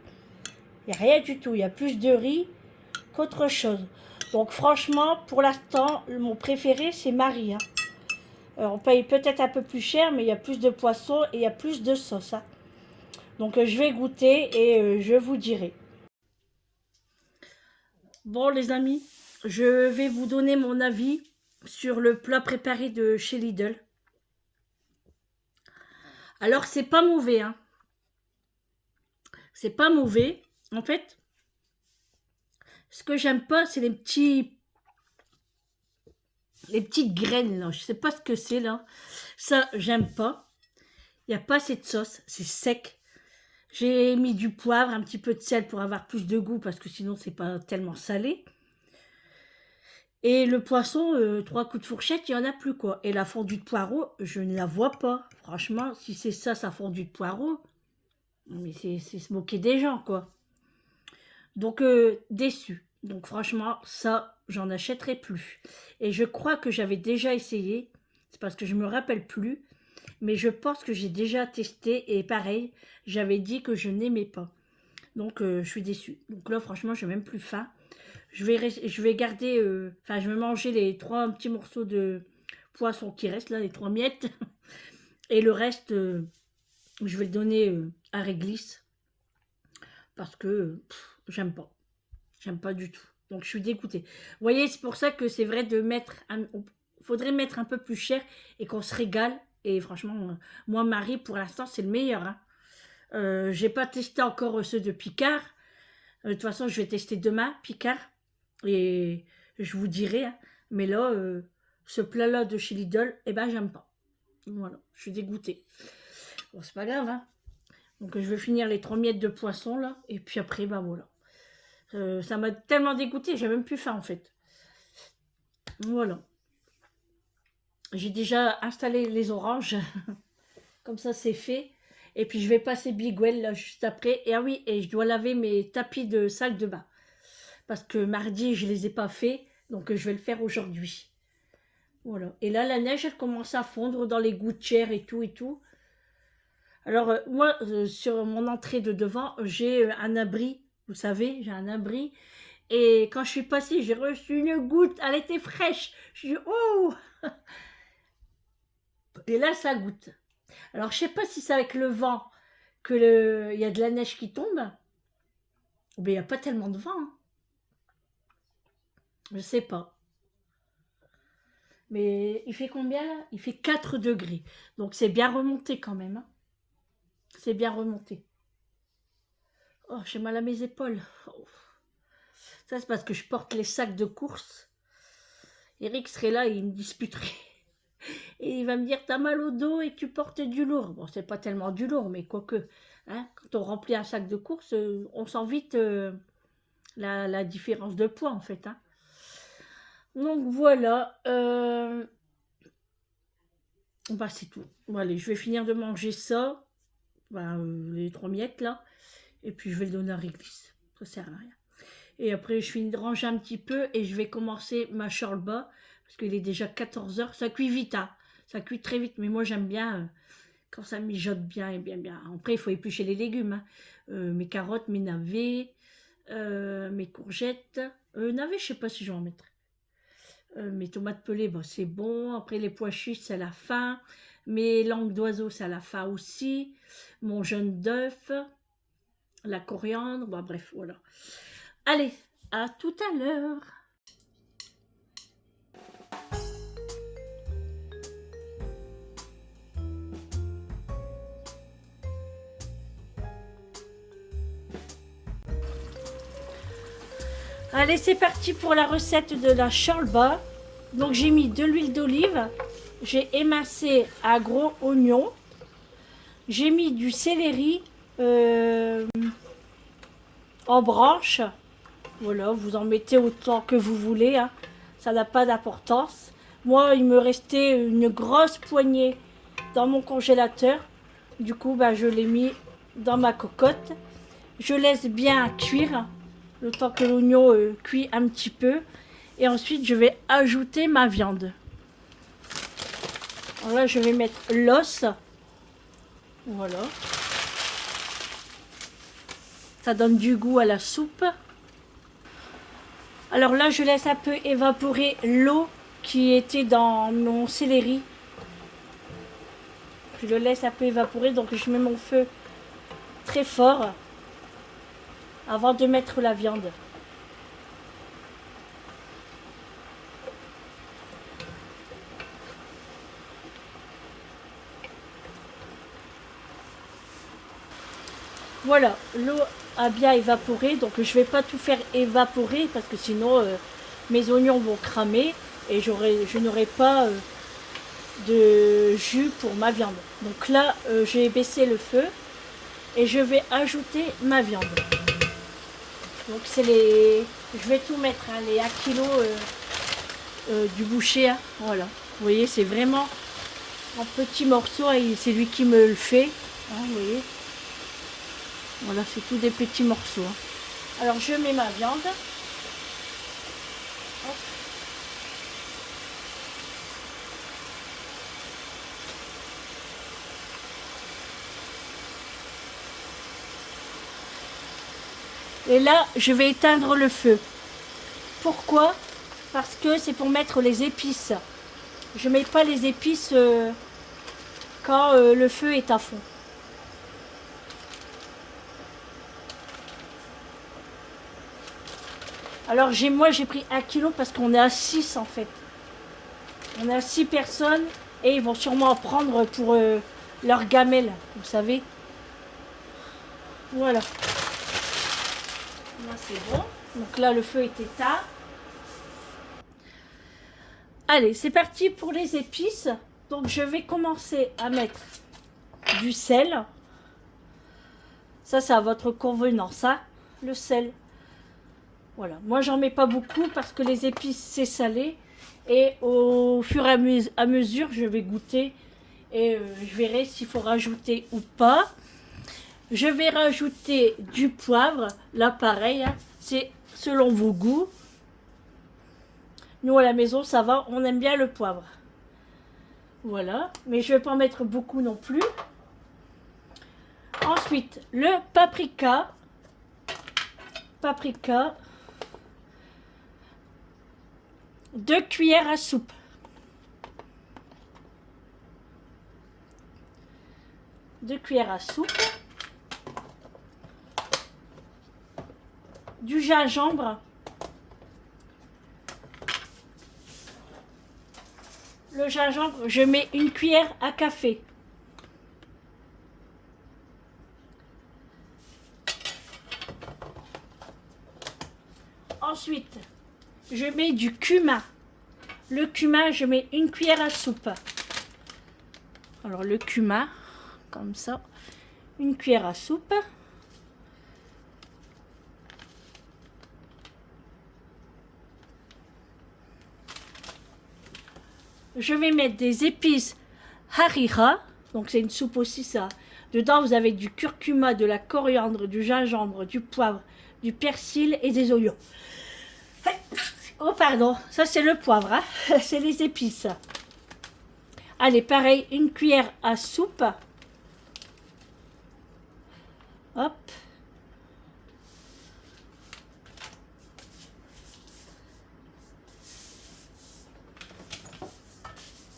Il n'y a rien du tout. Il y a plus de riz qu'autre chose. Donc franchement, pour l'instant, mon préféré, c'est Marie. Hein. On paye peut-être un peu plus cher, mais il y a plus de poissons et il y a plus de sauce. Hein. Donc je vais goûter et je vous dirai. Bon les amis, je vais vous donner mon avis sur le plat préparé de chez Lidl. Alors c'est pas mauvais, hein. C'est pas mauvais. En fait, ce que j'aime pas, c'est les petites graines là. Je sais pas ce que c'est là. Ça, j'aime pas. Il n'y a pas assez de sauce, c'est sec. J'ai mis du poivre, un petit peu de sel pour avoir plus de goût parce que sinon c'est pas tellement salé. Et le poisson, 3 coups de fourchette, il n'y en a plus quoi. Et la fondue de poireaux, je ne la vois pas. Franchement, si c'est ça, sa fondue de poireaux, mais c'est se moquer des gens quoi. Donc déçu. Donc franchement, ça, j'en achèterai plus. Et je crois que j'avais déjà essayé. C'est parce que je me rappelle plus. Mais je pense que j'ai déjà testé et pareil, j'avais dit que je n'aimais pas. Donc je suis déçue. Donc là, franchement, je n'ai même plus faim. Je vais garder, enfin, je vais manger les 3 petits morceaux de poisson qui restent là, les 3 miettes. Et le reste, je vais le donner à Réglisse parce que j'aime pas. J'aime pas du tout. Donc je suis dégoûtée. Vous voyez, c'est pour ça que c'est vrai de mettre, faudrait mettre un peu plus cher et qu'on se régale. Et franchement, moi, Marie, pour l'instant, c'est le meilleur. Hein. J'ai pas testé encore ceux de Picard. De toute façon, je vais tester demain, Picard. Et je vous dirai. Hein. Mais là, ce plat-là de chez Lidl, eh ben, j'aime pas. Voilà, je suis dégoûtée. Bon, c'est pas grave. Hein. Donc, je vais finir les 3 miettes de poisson, là. Et puis après, ben voilà. Ça m'a tellement dégoûtée, j'ai même plus faim, en fait. Voilà. J'ai déjà installé les oranges. Comme ça, c'est fait. Et puis, je vais passer Big Well, là, juste après. Et ah oui, et je dois laver mes tapis de salle de bain. Parce que mardi, je ne les ai pas faits. Donc, je vais le faire aujourd'hui. Voilà. Et là, la neige, elle commence à fondre dans les gouttières et tout et tout. Alors, moi, sur mon entrée de devant, j'ai un abri. Vous savez, j'ai un abri. Et quand je suis passée, j'ai reçu une goutte. Elle était fraîche. Je dis, oh! Et là, ça goûte. Alors, je sais pas si c'est avec le vent il y a de la neige qui tombe. Mais il n'y a pas tellement de vent. Hein. Je sais pas. Mais il fait combien là? Il fait 4 degrés. Donc c'est bien remonté quand même. Hein. C'est bien remonté. Oh, j'ai mal à mes épaules. Oh. Ça, c'est parce que je porte les sacs de course. Eric serait là et il me disputerait. Et il va me dire, t'as mal au dos et tu portes du lourd. Bon, c'est pas tellement du lourd, mais quoique. Hein, quand on remplit un sac de course, on sent vite la différence de poids, en fait. Hein. Donc voilà. Bah, c'est tout. Bon, allez, je vais finir de manger ça. Bah, les 3 miettes, là. Et puis, je vais le donner à Réglisse. Ça sert à rien. Et après, je finis de ranger un petit peu et je vais commencer ma chorba. Parce qu'il est déjà 14 heures. Ça cuit vite, hein. Ça cuit très vite. Mais moi, j'aime bien quand ça mijote bien et bien, bien. Après, il faut éplucher les légumes. Hein. Mes carottes, mes navets, mes courgettes. Navets, je sais pas si je vais en mettre. Mes tomates pelées, bah, c'est bon. Après, les pois chiches, c'est à la fin. Mes langues d'oiseau, ça la fa aussi. Mon jaune d'œuf, la coriandre, bon, bref, voilà. Allez, à tout à l'heure. Allez, c'est parti pour la recette de la chorba. Donc j'ai mis de l'huile d'olive, j'ai émincé un gros oignon, j'ai mis du céleri en branche. Voilà, vous en mettez autant que vous voulez, hein. Ça n'a pas d'importance. Moi, il me restait une grosse poignée dans mon congélateur. Du coup, bah, je l'ai mis dans ma cocotte. Je laisse bien cuire, le temps que l'oignon cuit un petit peu. Et ensuite, je vais ajouter ma viande. Alors là, je vais mettre l'os. Voilà. Ça donne du goût à la soupe. Alors là, je laisse un peu évaporer l'eau qui était dans mon céleri. Je le laisse un peu évaporer, donc je mets mon feu très fort avant de mettre la viande. Voilà, l'eau a bien évaporé, donc je ne vais pas tout faire évaporer parce que sinon mes oignons vont cramer et je n'aurai pas de jus pour ma viande. Donc là, j'ai baissé le feu et je vais ajouter ma viande. Donc je vais tout mettre, hein, les 1 kg du boucher, hein, voilà. Vous voyez, c'est vraiment en petits morceaux, et c'est lui qui me le fait, hein, vous voyez. Voilà, c'est tout des petits morceaux, hein. Alors je mets ma viande. Hop. Et là, je vais éteindre le feu. Pourquoi? Parce que c'est pour mettre les épices. Je ne mets pas les épices quand le feu est à fond. Alors moi j'ai pris 1 kg parce qu'on est à 6 en fait. On est à 6 personnes et ils vont sûrement en prendre pour leur gamelle, vous savez. Voilà. Là c'est bon. Donc là le feu est éteint. Allez, c'est parti pour les épices. Donc je vais commencer à mettre du sel. Ça c'est à votre convenance, hein, le sel. Voilà, moi j'en mets pas beaucoup parce que les épices c'est salé et au fur et à mesure je vais goûter et je verrai s'il faut rajouter ou pas. Je vais rajouter du poivre, là pareil, hein, c'est selon vos goûts. Nous à la maison ça va, on aime bien le poivre. Voilà, mais je vais pas en mettre beaucoup non plus. Ensuite, le paprika. Paprika. 2 cuillères à soupe. Deux cuillères à soupe. Du gingembre. Le gingembre, je mets 1 cuillère à café. Ensuite, je mets du cumin. Le cumin, je mets 1 cuillère à soupe. Alors le cumin, comme ça, 1 cuillère à soupe. Je vais mettre des épices harira, donc c'est une soupe aussi ça. Dedans vous avez du curcuma, de la coriandre, du gingembre, du poivre, du persil et des oignons. Oh pardon, ça c'est le poivre, hein. C'est les épices. Allez, pareil, 1 cuillère à soupe. Hop.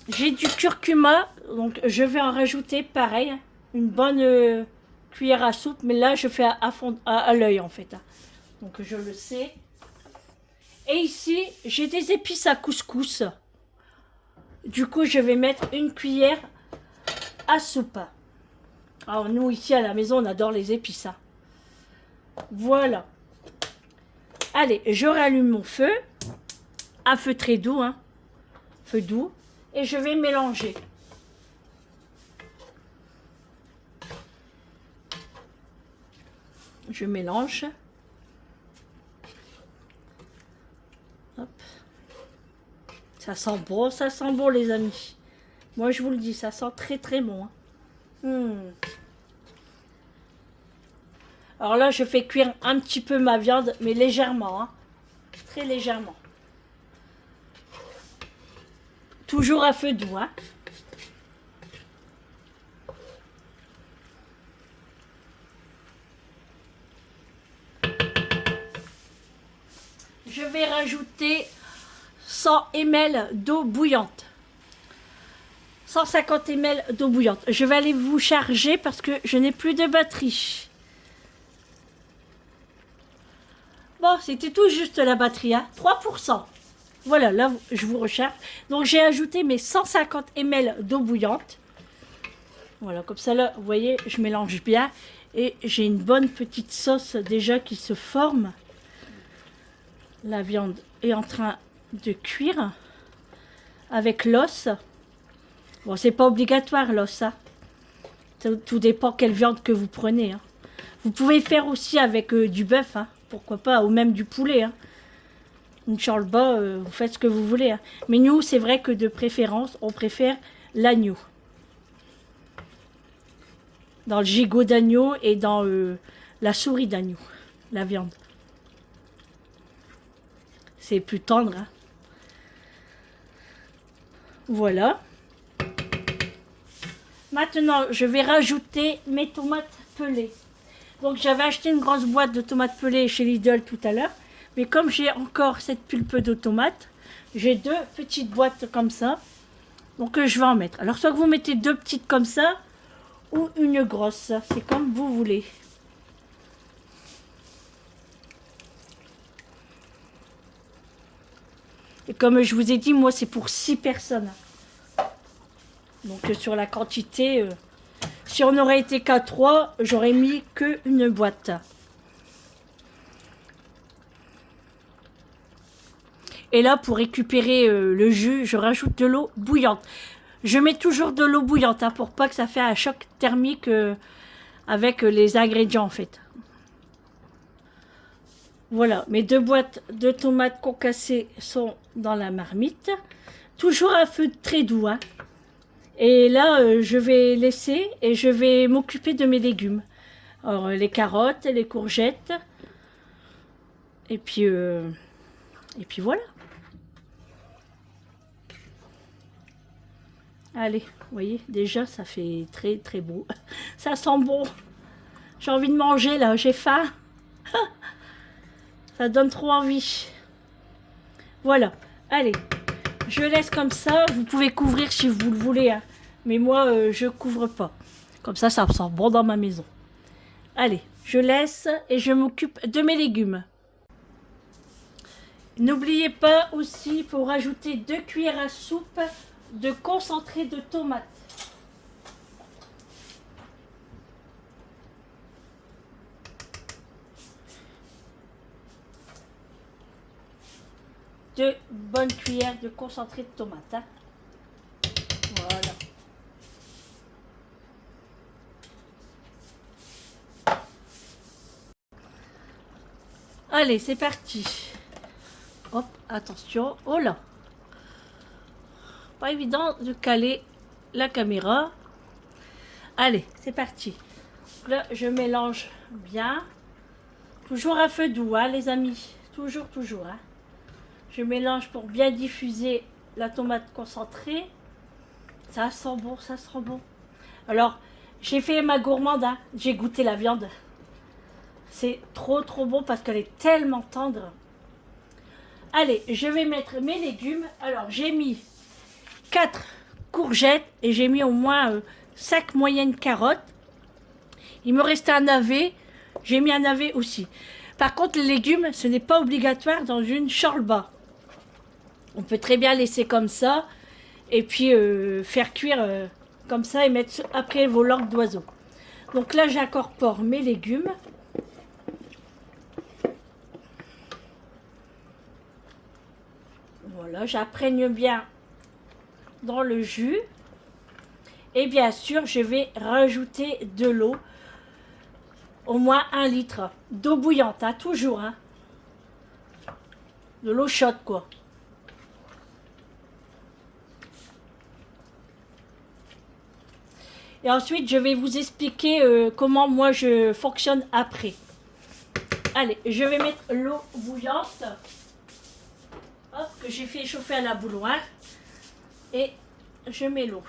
J'ai du curcuma, donc je vais en rajouter pareil, une bonne cuillère à soupe, mais là je fais à l'œil en fait. Donc je le sais. Et ici, j'ai des épices à couscous. Du coup, je vais mettre une cuillère à soupe. Alors nous ici à la maison, on adore les épices. Voilà. Allez, je rallume mon feu, à feu très doux, feu doux, et je vais mélanger. Je mélange. Hop. Ça sent bon les amis. Moi je vous le dis, ça sent très très bon. Alors là, je fais cuire un petit peu ma viande, mais légèrement, très légèrement. Toujours à feu doux. Je vais rajouter 100 ml d'eau bouillante. 150 ml d'eau bouillante. Je vais aller vous charger parce que je n'ai plus de batterie. Bon, c'était tout juste la batterie, 3%. Voilà, là, je vous recharge. Donc, j'ai ajouté mes 150 ml d'eau bouillante. Voilà, comme ça, là, vous voyez, je mélange bien. Et j'ai une bonne petite sauce déjà qui se forme. La viande est en train de cuire avec l'os. Bon, c'est pas obligatoire l'os, Tout dépend quelle viande que vous prenez. Vous pouvez faire aussi avec du bœuf, pourquoi pas, ou même du poulet. Inch'Allah, vous faites ce que vous voulez. Mais nous, c'est vrai que de préférence, on préfère l'agneau. Dans le gigot d'agneau et dans la souris d'agneau, la viande. C'est plus tendre. Voilà. Maintenant, je vais rajouter mes tomates pelées. Donc, j'avais acheté une grosse boîte de tomates pelées chez Lidl tout à l'heure. Mais comme j'ai encore cette pulpe de tomates, j'ai 2 petites boîtes comme ça. Donc, je vais en mettre. Alors, soit que vous mettez 2 petites comme ça, ou une grosse. C'est comme vous voulez. Et comme je vous ai dit, moi, c'est pour 6 personnes. Donc, sur la quantité, si on aurait été qu'à 3, j'aurais mis qu'une boîte. Et là, pour récupérer le jus, je rajoute de l'eau bouillante. Je mets toujours de l'eau bouillante pour pas que ça fasse un choc thermique avec les ingrédients en fait. Voilà, mes 2 boîtes de tomates concassées sont dans la marmite. Toujours à feu très doux. Et là, je vais laisser et je vais m'occuper de mes légumes. Alors, les carottes, les courgettes. Et puis voilà. Allez, vous voyez, déjà, ça fait très très beau. Ça sent bon. J'ai envie de manger là, j'ai faim. Ça donne trop envie. Voilà, allez. Je laisse comme ça. Vous pouvez couvrir si vous le voulez. Mais moi, je couvre pas. Comme ça, ça sent bon dans ma maison. Allez, je laisse et je m'occupe de mes légumes. N'oubliez pas aussi, pour rajouter 2 cuillères à soupe de concentré de tomates. Deux bonnes cuillères de concentré de tomates. Voilà. Allez, c'est parti. Hop, attention. Oh là. Pas évident de caler la caméra. Allez, c'est parti. Là, je mélange bien. Toujours à feu doux, les amis. Toujours. Je mélange pour bien diffuser la tomate concentrée. Ça sent bon, ça sent bon. Alors, j'ai fait ma gourmande. J'ai goûté la viande. C'est trop bon parce qu'elle est tellement tendre. Allez, je vais mettre mes légumes. Alors, j'ai mis 4 courgettes et j'ai mis au moins 5 moyennes carottes. Il me restait un navet, j'ai mis un navet aussi. Par contre, les légumes, ce n'est pas obligatoire dans une chorba. On peut très bien laisser comme ça et puis faire cuire comme ça et mettre après vos langues d'oiseau. Donc là, j'incorpore mes légumes. Voilà, j'imprègne bien dans le jus. Et bien sûr, je vais rajouter de l'eau. Au moins 1 litre d'eau bouillante, hein, toujours. Hein. De l'eau chaude, quoi. Et ensuite, je vais vous expliquer comment moi je fonctionne après. Allez, je vais mettre l'eau bouillante. Hop, que j'ai fait chauffer à la bouilloire. Et je mets l'eau.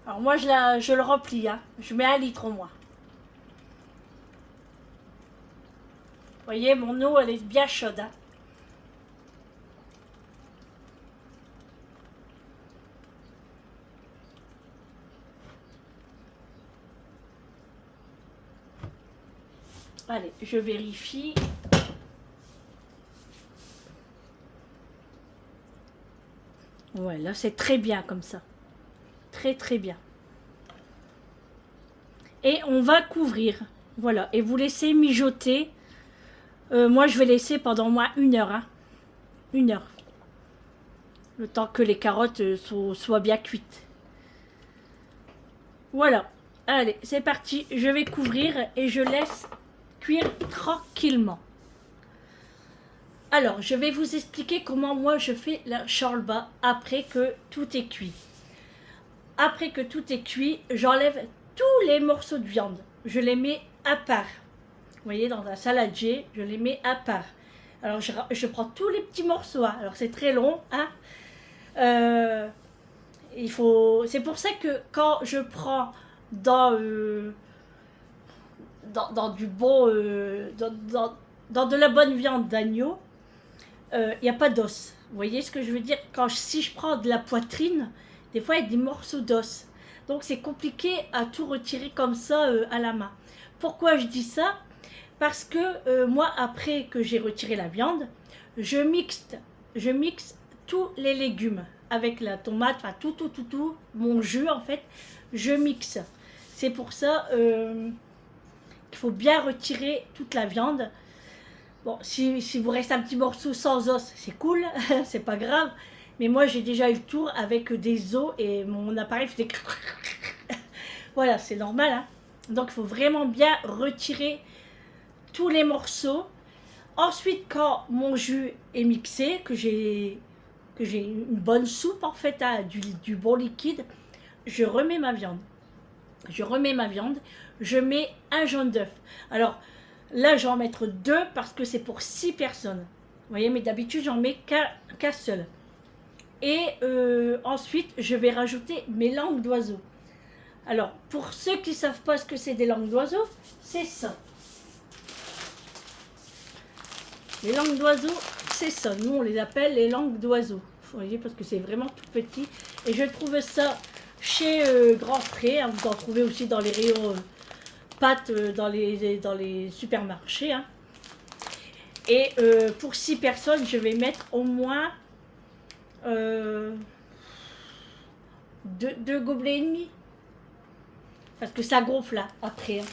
Alors moi, je le remplis. Hein. Je mets 1 litre au moins. Vous voyez, mon eau, elle est bien chaude. Hein. Allez, je vérifie. Ouais, là, c'est très bien comme ça. Très, très bien. Et on va couvrir. Voilà, et vous laissez mijoter. Moi, je vais laisser pendant au moins 1 heure. Hein. 1 heure. Le temps que les carottes soient bien cuites. Voilà. Allez, c'est parti. Je vais couvrir et je laisse cuire tranquillement. Alors, je vais vous expliquer comment moi je fais la chorba après que tout est cuit. Après que tout est cuit, j'enlève tous les morceaux de viande. Je les mets à part. Vous voyez, dans un saladier, je les mets à part. Alors, je prends tous les petits morceaux. Hein. Alors, c'est très long. Hein. C'est pour ça que quand je prends dans du bon... dans de la bonne viande d'agneau, il n'y a pas d'os. Vous voyez ce que je veux dire? Si je prends de la poitrine, des fois il y a des morceaux d'os. Donc c'est compliqué à tout retirer comme ça à la main. Pourquoi je dis ça? Parce que moi, après que j'ai retiré la viande, je mixe tous les légumes avec la tomate, enfin tout, mon jus en fait, je mixe. C'est pour ça qu'il faut bien retirer toute la viande. Bon, si vous reste un petit morceau sans os, c'est cool, c'est pas grave. Mais moi, j'ai déjà eu le tour avec des os et mon appareil faisait... Voilà, c'est normal. Hein. Donc, il faut vraiment bien retirer tous les morceaux. Ensuite, quand mon jus est mixé, que j'ai une bonne soupe, en fait, hein, du bon liquide, je remets ma viande. Je mets un jaune d'œuf. Alors, là, je vais en mettre 2 parce que c'est pour 6 personnes. Vous voyez, mais d'habitude, j'en mets qu'un seul. Et ensuite, je vais rajouter mes langues d'oiseau. Alors, pour ceux qui ne savent pas ce que c'est des langues d'oiseau, c'est ça. Les langues d'oiseau, c'est ça. Nous, on les appelle les langues d'oiseau. Vous voyez, parce que c'est vraiment tout petit. Et je trouve ça chez Grand Frais. Hein, vous en trouvez aussi dans les rayons pâtes dans les supermarchés. Hein. Et pour 6 personnes, je vais mettre au moins 2 gobelets et demi. Parce que ça gonfle là, après. Hein.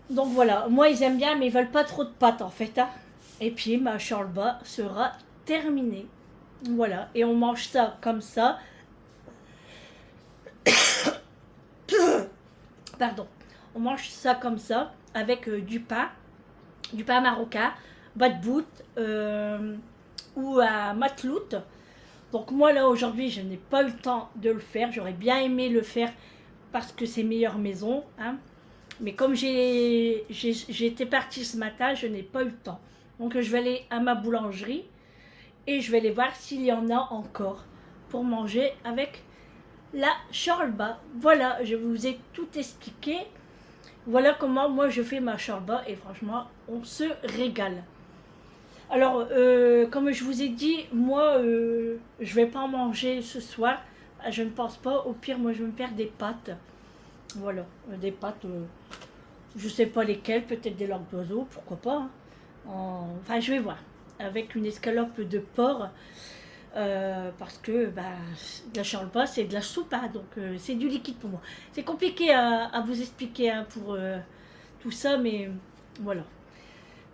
Donc voilà, moi ils aiment bien, mais ils veulent pas trop de pâtes en fait. Hein. Et puis ma chorba sera terminée. Voilà, et on mange ça comme ça. Pardon. On mange ça comme ça, avec du pain marocain, batbout ou à matlout. Donc moi là aujourd'hui je n'ai pas eu le temps de le faire, j'aurais bien aimé le faire parce que c'est meilleure maison, hein. Mais comme j'étais partie ce matin, je n'ai pas eu le temps. Donc je vais aller à ma boulangerie et je vais aller voir s'il y en a encore pour manger avec la chorba. Voilà, je vous ai tout expliqué. Voilà comment moi je fais ma chorba et franchement on se régale. Alors, comme je vous ai dit, moi, je vais pas en manger ce soir. Je ne pense pas. Au pire, moi, je vais me faire des pâtes. Voilà, des pâtes, je sais pas lesquelles, peut-être des langues d'oiseau, pourquoi pas, hein. Enfin, je vais voir. Avec une escalope de porc, parce que bah, de la charlotte, c'est de la soupe, hein, donc c'est du liquide pour moi. C'est compliqué à vous expliquer, hein, pour tout ça, mais voilà.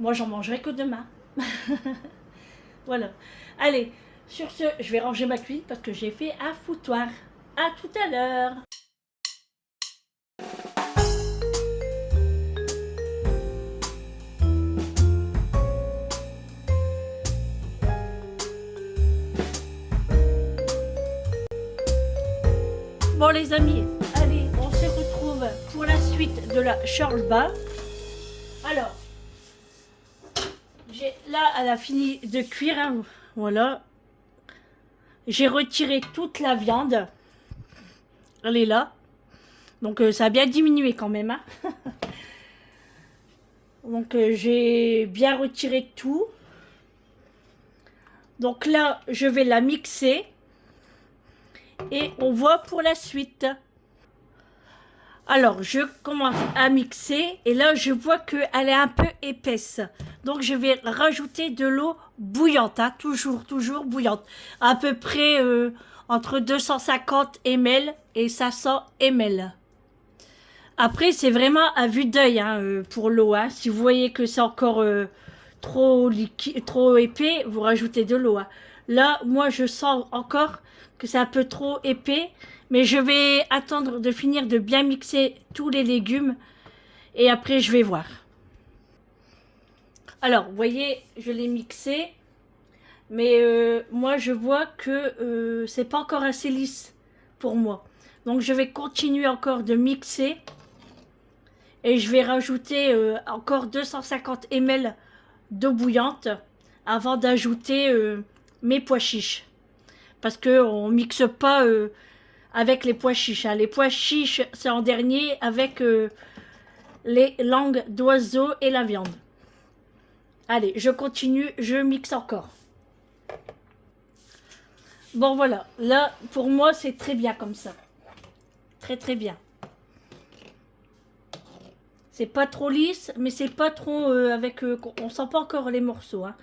Moi, j'en mangerai que demain. Voilà. Allez, sur ce, je vais ranger ma cuisine parce que j'ai fait un foutoir. À tout à l'heure. Bon les amis, allez, on se retrouve pour la suite de la Charlebas. Alors, là, elle a fini de cuire, hein, voilà. J'ai retiré toute la viande. Elle est là. Donc ça a bien diminué quand même, hein. Donc j'ai bien retiré tout. Donc là, je vais la mixer. Et on voit pour la suite. Alors, je commence à mixer et là, je vois qu'elle est un peu épaisse. Donc, je vais rajouter de l'eau bouillante, hein, toujours bouillante. À peu près entre 250 ml et 500 ml. Après, c'est vraiment à vue d'œil, hein, pour l'eau, hein. Si vous voyez que c'est encore trop liquide, trop épais, vous rajoutez de l'eau, hein. Là, moi, je sens encore que c'est un peu trop épais. Mais je vais attendre de finir de bien mixer tous les légumes et après je vais voir. Alors, vous voyez, je l'ai mixé, mais moi je vois que c'est pas encore assez lisse pour moi. Donc je vais continuer encore de mixer et je vais rajouter encore 250 ml d'eau bouillante avant d'ajouter mes pois chiches. Parce qu'on ne mixe pas avec les pois chiches, hein. Les pois chiches, c'est en dernier avec les langues d'oiseau et la viande. Allez, je continue, je mixe encore. Bon, voilà. Là, pour moi, c'est très bien comme ça. Très bien. C'est pas trop lisse, mais c'est pas trop avec... on sent pas encore les morceaux, hein.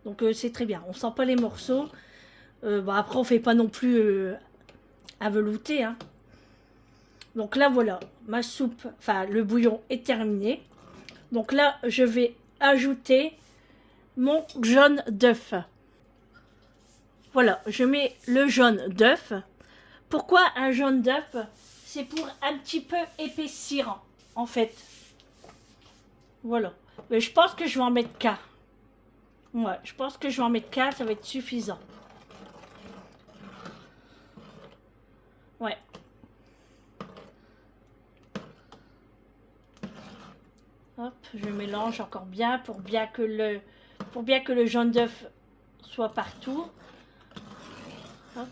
Donc, c'est très bien. On sent pas les morceaux. Bon, après, on fait pas non plus à velouter, hein. Donc là, voilà, ma soupe, enfin le bouillon est terminé. Donc là, je vais ajouter mon jaune d'œuf. Voilà, je mets le jaune d'œuf. Pourquoi un jaune d'œuf? C'est pour un petit peu épaissir, en fait. Voilà. Mais je pense que je vais en mettre qu'un. Ouais, je pense que je vais en mettre qu'un, ça va être suffisant. Ouais. Hop, je mélange encore bien pour bien que le jaune d'œuf soit partout. Hop.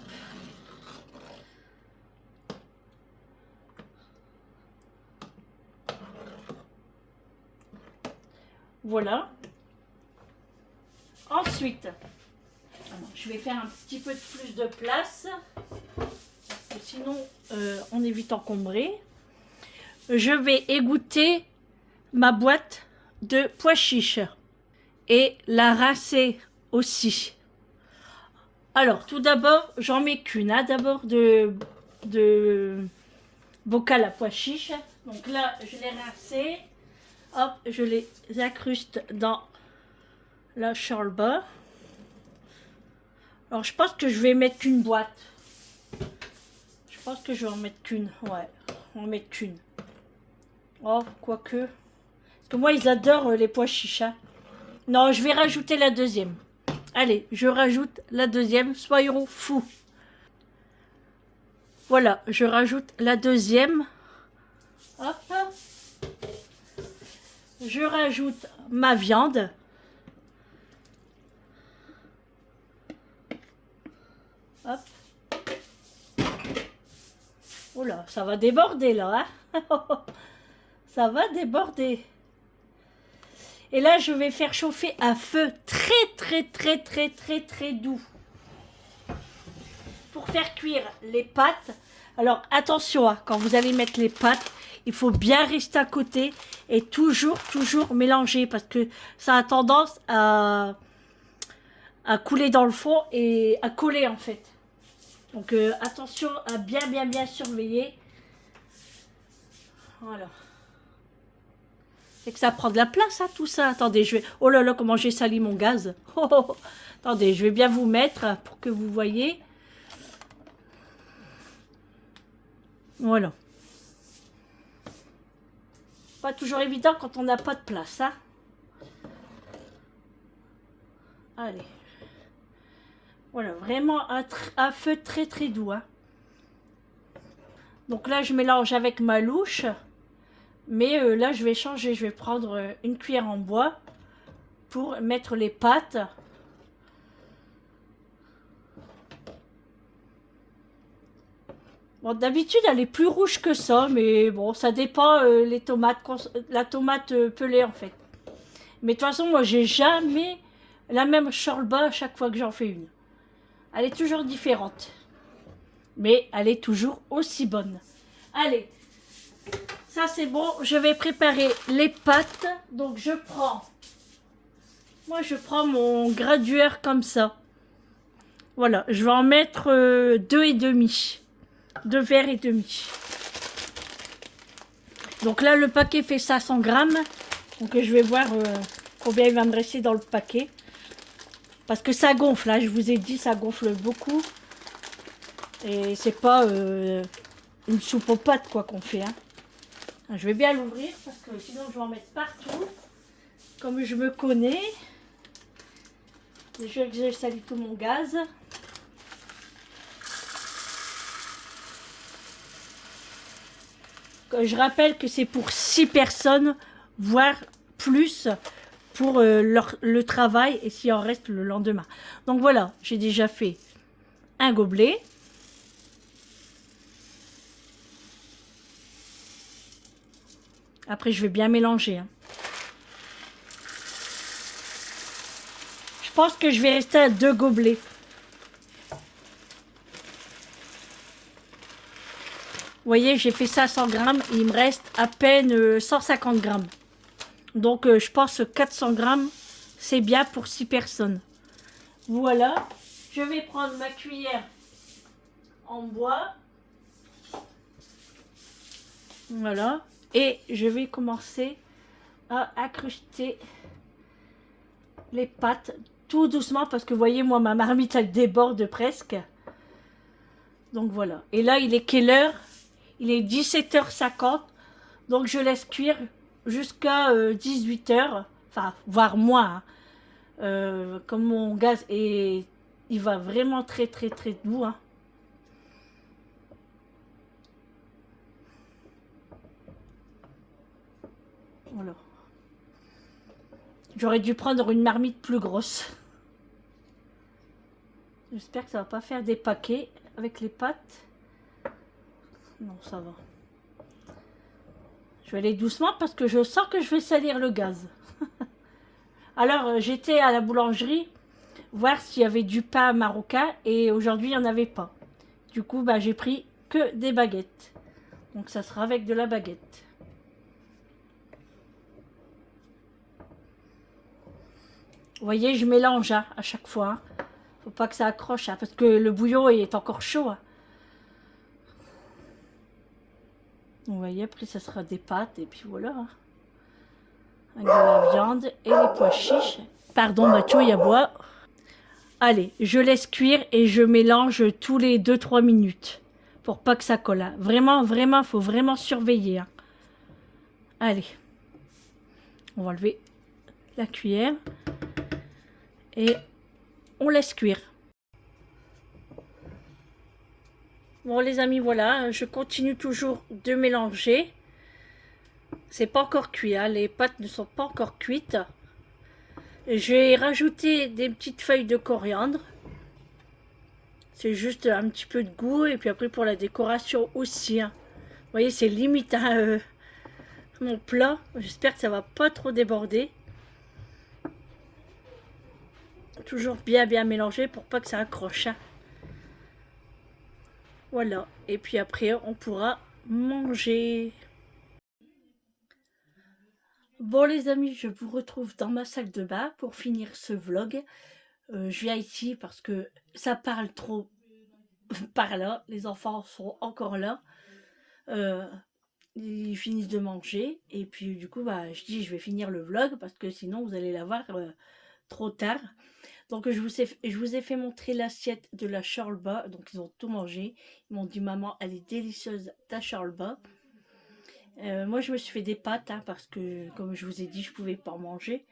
Voilà. Ensuite, je vais faire un petit peu plus de place, parce que sinon on est vite encombré. Je vais égoutter ma boîte de pois chiches et la rincer aussi. Alors, tout d'abord, j'en mets qu'une, hein, d'abord de bocal à pois chiches. Donc là, je les rince. Hop, je les incruste dans la Charlebas. Alors, je pense que je vais mettre qu'une boîte. Je pense que je vais en mettre qu'une. Ouais, on va en mettre qu'une. Oh, quoique. Parce que moi, ils adorent les pois chiches, hein. Non, je vais rajouter la deuxième. Allez, je rajoute la deuxième. Soyons fous. Voilà, je rajoute la deuxième. Hop. Je rajoute ma viande. Hop. Oh là, ça va déborder là, hein. Ça va déborder. Et là, je vais faire chauffer à feu très doux. Pour faire cuire les pâtes. Alors, attention, hein, quand vous allez mettre les pâtes, il faut bien rester à côté et toujours mélanger parce que ça a tendance à couler dans le fond et à coller en fait. Donc, attention à bien surveiller. Voilà. C'est que ça prend de la place, hein, tout ça. Attendez, je vais... Oh là là, comment j'ai sali mon gaz. Oh. Attendez, je vais bien vous mettre pour que vous voyez. Voilà. Pas toujours évident quand on n'a pas de place, hein. Allez. Voilà, vraiment un feu très doux, hein. Donc là, je mélange avec ma louche. Mais là, je vais changer. Je vais prendre une cuillère en bois pour mettre les pâtes. Bon, d'habitude, elle est plus rouge que ça, mais bon, ça dépend les tomates, la tomate pelée en fait. Mais de toute façon, moi, j'ai jamais la même chorba à chaque fois que j'en fais une. Elle est toujours différente, mais elle est toujours aussi bonne. Allez, ça c'est bon. Je vais préparer les pâtes. Donc je prends mon gradueur comme ça. Voilà, je vais en mettre 2,5. 2 verres et demi. Donc là, le paquet fait 500 grammes. Donc je vais voir combien il va me rester dans le paquet. Parce que ça gonfle, là, je vous ai dit, ça gonfle beaucoup. Et c'est pas une soupe aux pâtes quoi qu'on fait. Hein. Je vais bien l'ouvrir parce que sinon je vais en mettre partout. Comme je me connais. Déjà que j'ai sali tout mon gaz. Je rappelle que c'est pour 6 personnes, voire plus, pour le travail et s'il en reste le lendemain. Donc voilà, j'ai déjà fait un gobelet. Après, je vais bien mélanger. Hein. Je pense que je vais rester à 2 gobelets. Vous voyez, j'ai fait ça à 100 grammes et il me reste à peine 150 grammes. Donc, je pense que 400 grammes, c'est bien pour 6 personnes. Voilà. Je vais prendre ma cuillère en bois. Voilà. Et je vais commencer à incruster les pâtes tout doucement parce que vous voyez, moi, ma marmite, elle déborde presque. Donc, voilà. Et là, il est quelle heure ? Il est 17h50, donc je laisse cuire jusqu'à 18h, enfin, voire moins. Hein. Comme mon gaz est, il va vraiment très doux. Hein. Voilà. J'aurais dû prendre une marmite plus grosse. J'espère que ça va pas faire des paquets avec les pâtes. Non, ça va. Je vais aller doucement parce que je sens que je vais salir le gaz. Alors, j'étais à la boulangerie voir s'il y avait du pain marocain et aujourd'hui, il n'y en avait pas. Du coup, bah, j'ai pris que des baguettes. Donc, ça sera avec de la baguette. Vous voyez, je mélange hein, à chaque fois. Hein. Faut pas que ça accroche hein, parce que le bouillon est encore chaud. Hein. Vous voyez, après ça sera des pâtes et puis voilà. Hein. Avec de la viande et les pois chiches. Pardon, Mathieu, il y a bois. Allez, je laisse cuire et je mélange tous les 2-3 minutes. Pour pas que ça colle. Hein. Vraiment, faut vraiment surveiller. Hein. Allez. On va enlever la cuillère. Et on laisse cuire. Bon les amis, voilà, je continue toujours de mélanger. C'est pas encore cuit, hein, les pâtes ne sont pas encore cuites. J'ai rajouté des petites feuilles de coriandre. C'est juste un petit peu de goût et puis après pour la décoration aussi. Hein. Vous voyez, c'est limite hein, mon plat. J'espère que ça va pas trop déborder. Toujours bien mélanger pour pas que ça accroche. Hein. Voilà. Et puis après, on pourra manger. Bon les amis, je vous retrouve dans ma salle de bain pour finir ce vlog. Je viens ici parce que ça parle trop par là. Les enfants sont encore là. Ils finissent de manger. Et puis du coup, bah, je dis je vais finir le vlog parce que sinon vous allez la voir trop tard. Donc je vous ai fait montrer l'assiette de la chorba. Donc ils ont tout mangé. Ils m'ont dit maman, elle est délicieuse ta chorba. Moi je me suis fait des pâtes hein, parce que comme je vous ai dit je pouvais pas en manger.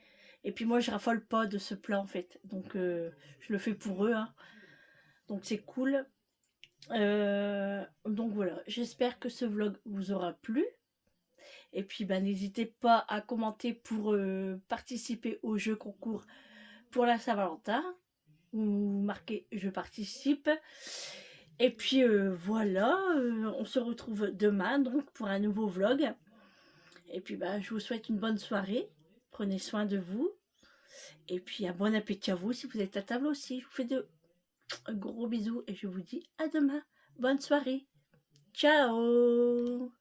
Et puis moi je raffole pas de ce plat en fait. Donc je le fais pour eux. Hein. Donc c'est cool. Donc voilà, j'espère que ce vlog vous aura plu. Et puis bah, n'hésitez pas à commenter pour participer au jeu concours pour la Saint-Valentin. Ou marquez je participe. Et puis voilà, on se retrouve demain donc pour un nouveau vlog. Et puis bah, je vous souhaite une bonne soirée. Prenez soin de vous. Et puis un bon appétit à vous si vous êtes à table aussi. Je vous fais de gros bisous et je vous dis à demain. Bonne soirée. Ciao.